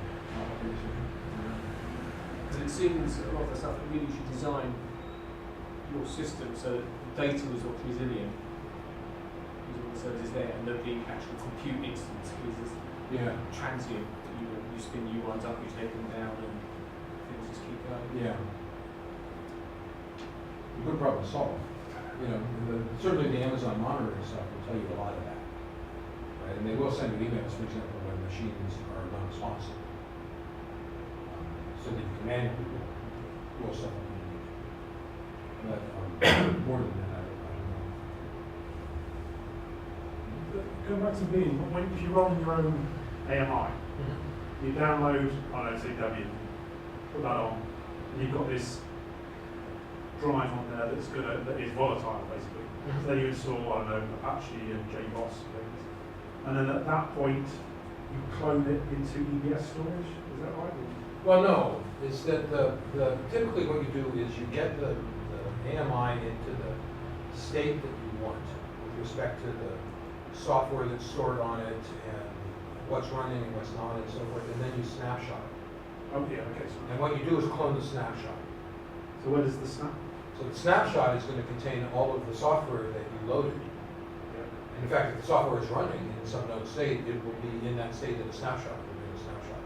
Because it seems a lot of the stuff that really should design your system so that the data is resilient. Using all the services there, and that the actual compute instance is Yeah, transient. You spin new ones up, you take them down, and things just keep going. yeah. A good problem to solve. You know, certainly the Amazon monitoring stuff will tell you a lot of that. Right? And they will send you emails, for example, when machines are non-responsive. So that you can manually roll stuff up. But more than that, I don't know. Going back to Veeam, if you run your own AMI, you download, I don't know, CW, put that on, and you've got this drive on there that is volatile, basically. So then you install, I don't know, Apache and JBoss and things. And then at that point, you clone it into EBS storage, is that right? Well, no, it's that typically what you do is you get the AMI into the state that you want with respect to the software that's stored on it and what's running and what's not and so forth, and then you snapshot it. Oh, yeah, okay. And what you do is clone the snapshot. So where does the snap? So the snapshot is going to contain all of the software that you loaded. Yeah. And in fact, if the software is running in some node state, it will be in that state that the snapshot will be a snapshot.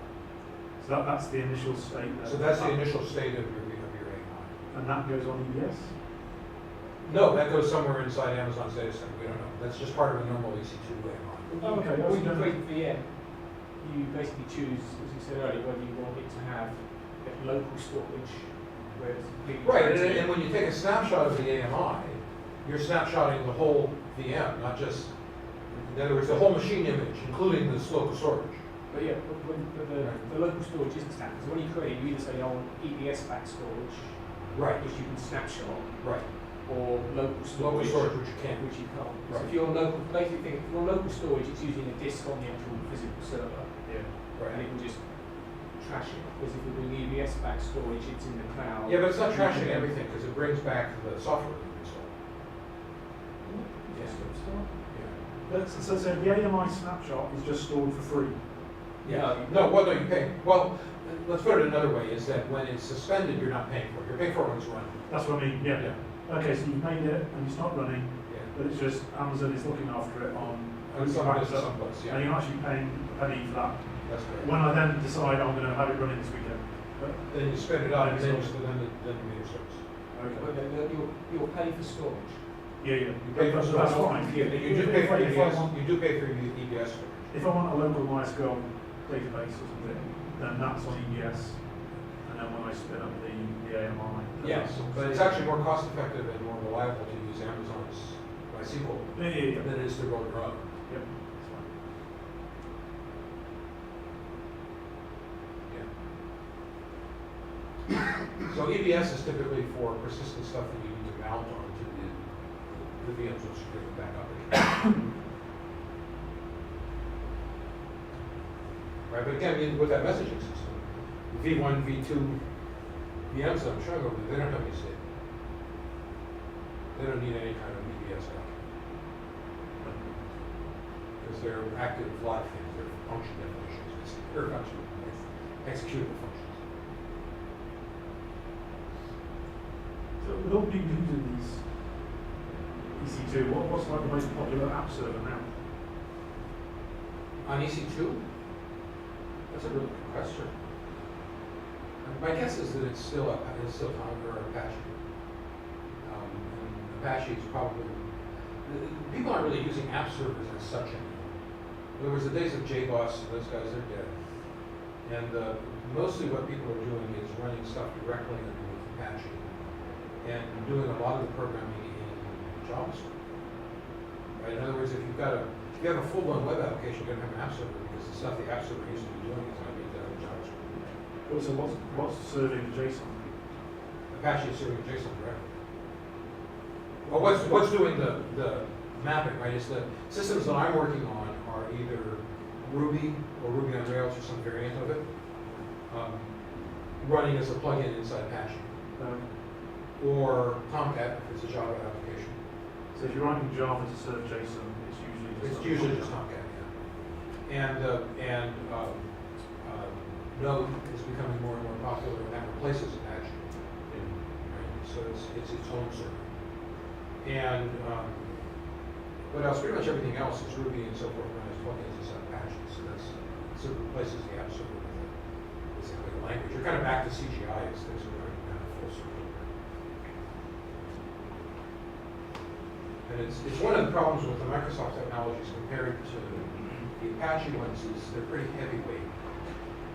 So that's the initial state. So that's the initial state of your AMI. And that goes on EBS? No, that goes somewhere inside Amazon's data center. We don't know. That's just part of a normal EC2 AMI. Oh, okay. When you create VM, you basically choose, as you said earlier, whether you want it to have local storage, where it's completely Right, transient. and when you take a snapshot of the AMI, you're snapshotting the whole VM, not just, in other words, the whole machine image, including this local storage. But yeah, the local storage isn't standard. So when you create it, you either say I want EBS back storage, Right, which you can snapshot, right. or local Local storage, storage, which you can't. which you can't. So Right. if you're local, basically think if you're local storage, it's using a disk on the actual physical server, Yeah. and it will just trash it. Whereas if you're doing EBS back storage, it's in the cloud. Yeah, but it's not trashing everything, because it brings back the software that you installed. Yes. Yeah. So the AMI snapshot is just stored for free? Yeah. No, well, no, you pay. Well, let's put it another way, is that when it's suspended, you're not paying for it. You're paying for it when it's running. That's what I mean, yeah. Okay, so you've made it and it's not running, Yeah. but it's just Amazon is looking after it on And it's backup, someplace, and yeah. you're actually paying a penny for that. That's correct. When I then decide I'm going to have it running this weekend. But, Then you spin it up, and then the meter starts. okay. You'll pay for storage. Yeah, yeah. You pay for That's storage. fine. Yeah, you do pay for If I EBS, want- you do pay for EBS storage. If I want a local MySQL database or something, then that's on EBS. And then when I spin up the AMI. then Yes, that's on but it's actually more cost effective and more reliable to use Amazon's MySQL Yeah. than it is to roll your own. Yep. That's fine. Yeah. So EBS is typically for persistent stuff that you need to mount onto the VMs which you bring back up again. Right, but again, with that messaging system, V1, V2 VMs that I'm showing over there, they don't have any state. They don't need any kind of EBS document. Because they're active live things, they're function definitions, they're function, executable functions. So with all people using these EC2, what's like the most popular app server now? On EC2? That's a really good question. My guess is that it's still Conda or Apache. And Apache is probably, people aren't really using app servers as such anymore. There was the days of JBoss, those guys are dead. And mostly what people are doing is running stuff directly underneath Apache and doing a lot of the programming in JavaScript. Right? In other words, if you have a full-blown web application, you're going to have an app server because the stuff the app server used to be doing is going to be done in JavaScript. So what's serving JSON? Apache is serving JSON directly. Well, what's doing the mapping, right? Is the systems that I'm working on are either Ruby or Ruby on Rails or some variant of it, running as a plugin inside Apache, or Tomcat if it's a Java application. So if you're writing Java to serve JSON, It's usually just Tomcat, yeah. And Node is becoming more and more popular, and that replaces Apache. Right? So it's its own server. And what else? Pretty much everything else is Ruby and so forth run as plugins inside Apache. So that's so it replaces the app server with basically a language. You're kind of back to CGI as things are going kind of full circle. And it's one of the problems with the Microsoft technologies compared to the Apache ones is they're pretty heavyweight.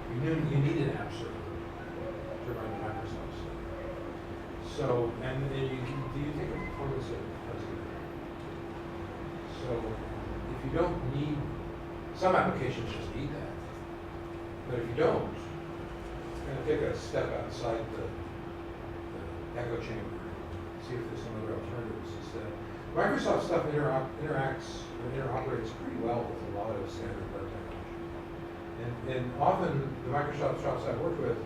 You need an app server to run the Microsoft stuff. So, and do you think of performance as good? So, if you don't need, some applications just need that. But if you don't, kind of take a step outside the echo chamber, see if there's some other alternatives instead. Microsoft stuff interacts or interoperates pretty well with a lot of standard web technology. And often the Microsoft shops I've worked with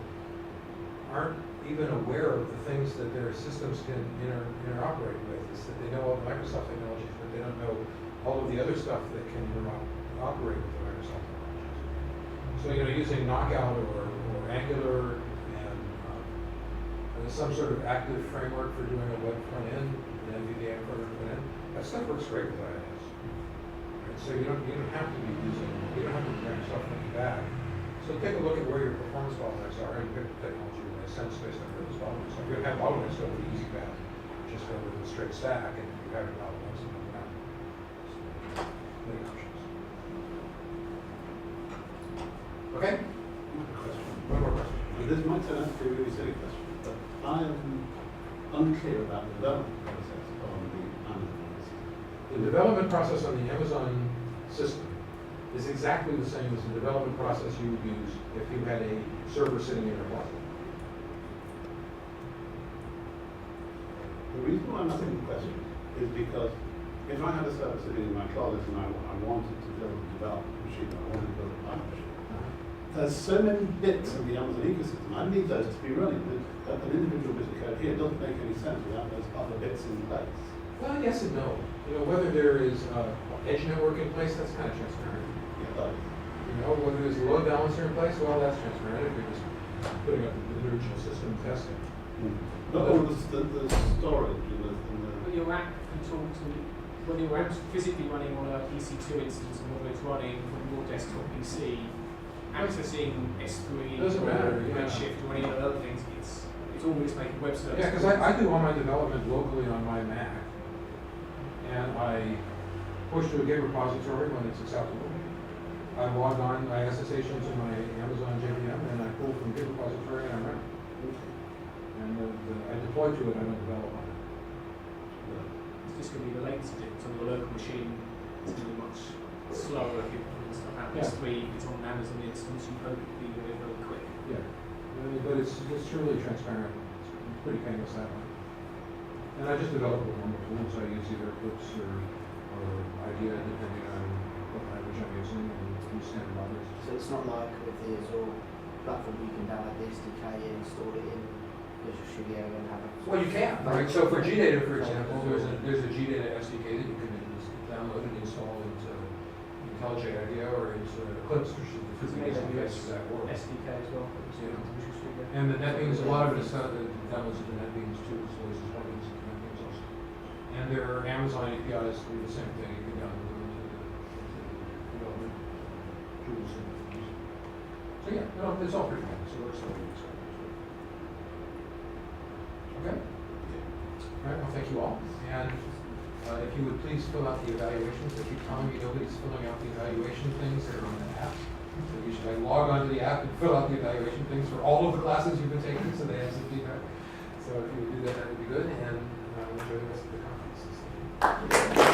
aren't even aware of the things that their systems can interoperate with. It's that they know all the Microsoft technologies, but they don't know all of the other stuff that can interoperate with the Microsoft technologies. So, using Knockout or Angular and some sort of active framework for doing a web front end, an MVVM front end, that stuff works great with IIS. Right? So you don't have to be you don't have to bring yourself looking back. So take a look at where your performance bottlenecks are and pick the technology that makes sense based on where those bottlenecks are. If you have bottlenecks, go with the easy path. Just go with a straight stack, and if you have bottlenecks, then you have many options. Okay? One more question. This might turn out to be a really silly question, but I am unclear about the development process on the Amazon system. The development process on the Amazon system is exactly the same as the development process you would use if you had a server sitting in your closet. The reason why I'm asking the question is because if I had a server sitting in my closet and I wanted to build a development machine, I wanted to build a Python machine, there's so many bits of the Amazon ecosystem. I need those to be running. An individual bit of code here doesn't make any sense without those other bits in place. Well, yes and no. Whether there is edge network in place, that's kind of transparent. Yeah, those. Whether there's a load balancer in place, well, that's transparent if you're just putting up the original system testing. Not all the storage and When your app can talk to, when your app's physically running on a EC2 instance and whether it's running from your desktop PC, accessing S3 Doesn't or matter, yeah. Redshift or any of the other things, it's always making web services. Yeah, because I do all my development locally on my Mac, and I push to a Git repository when it's acceptable. I log on, I SSH into my Amazon JVM, and I pull from Git repository and I run it. And I deploy to it, I don't develop on it. It's just going to be the latency difference on your local machine. It's going to be much slower if you're putting stuff out. Yeah. S3, if it's on an Amazon instance, you hope it'll be very, very quick. Yeah, but it's truly transparent. It's pretty painless that way. And I just develop with normal tools. I use either Eclipse or IDEA, depending on what language I'm using, and use standard libraries. So it's not like with the Azure platform you can download the SDK and install it in Visual Studio and have it. Well, you can, right? So for GData, for example, there's a GData SDK that you can download and install into IntelliJ IDEA or into Eclipse, which is the physical interface of that world. SDK as well. Yeah. Visual Studio. And the NetBeans, a lot of it is downloads into NetBeans too, so there's plugins into NetBeans also. And there are Amazon APIs that do the same thing. You can download them into the development tools and things. So yeah, no, it's all pretty cool. So it works the way you expect it to. Okay? All right, well, thank you all. And if you would please fill out the evaluations. They keep telling me nobody's filling out the evaluation things that are on the app. So you should log onto the app and fill out the evaluation things for all of the classes you've been taking so they have some feedback. So if you would do that, that would be good. And enjoy the rest of the conference.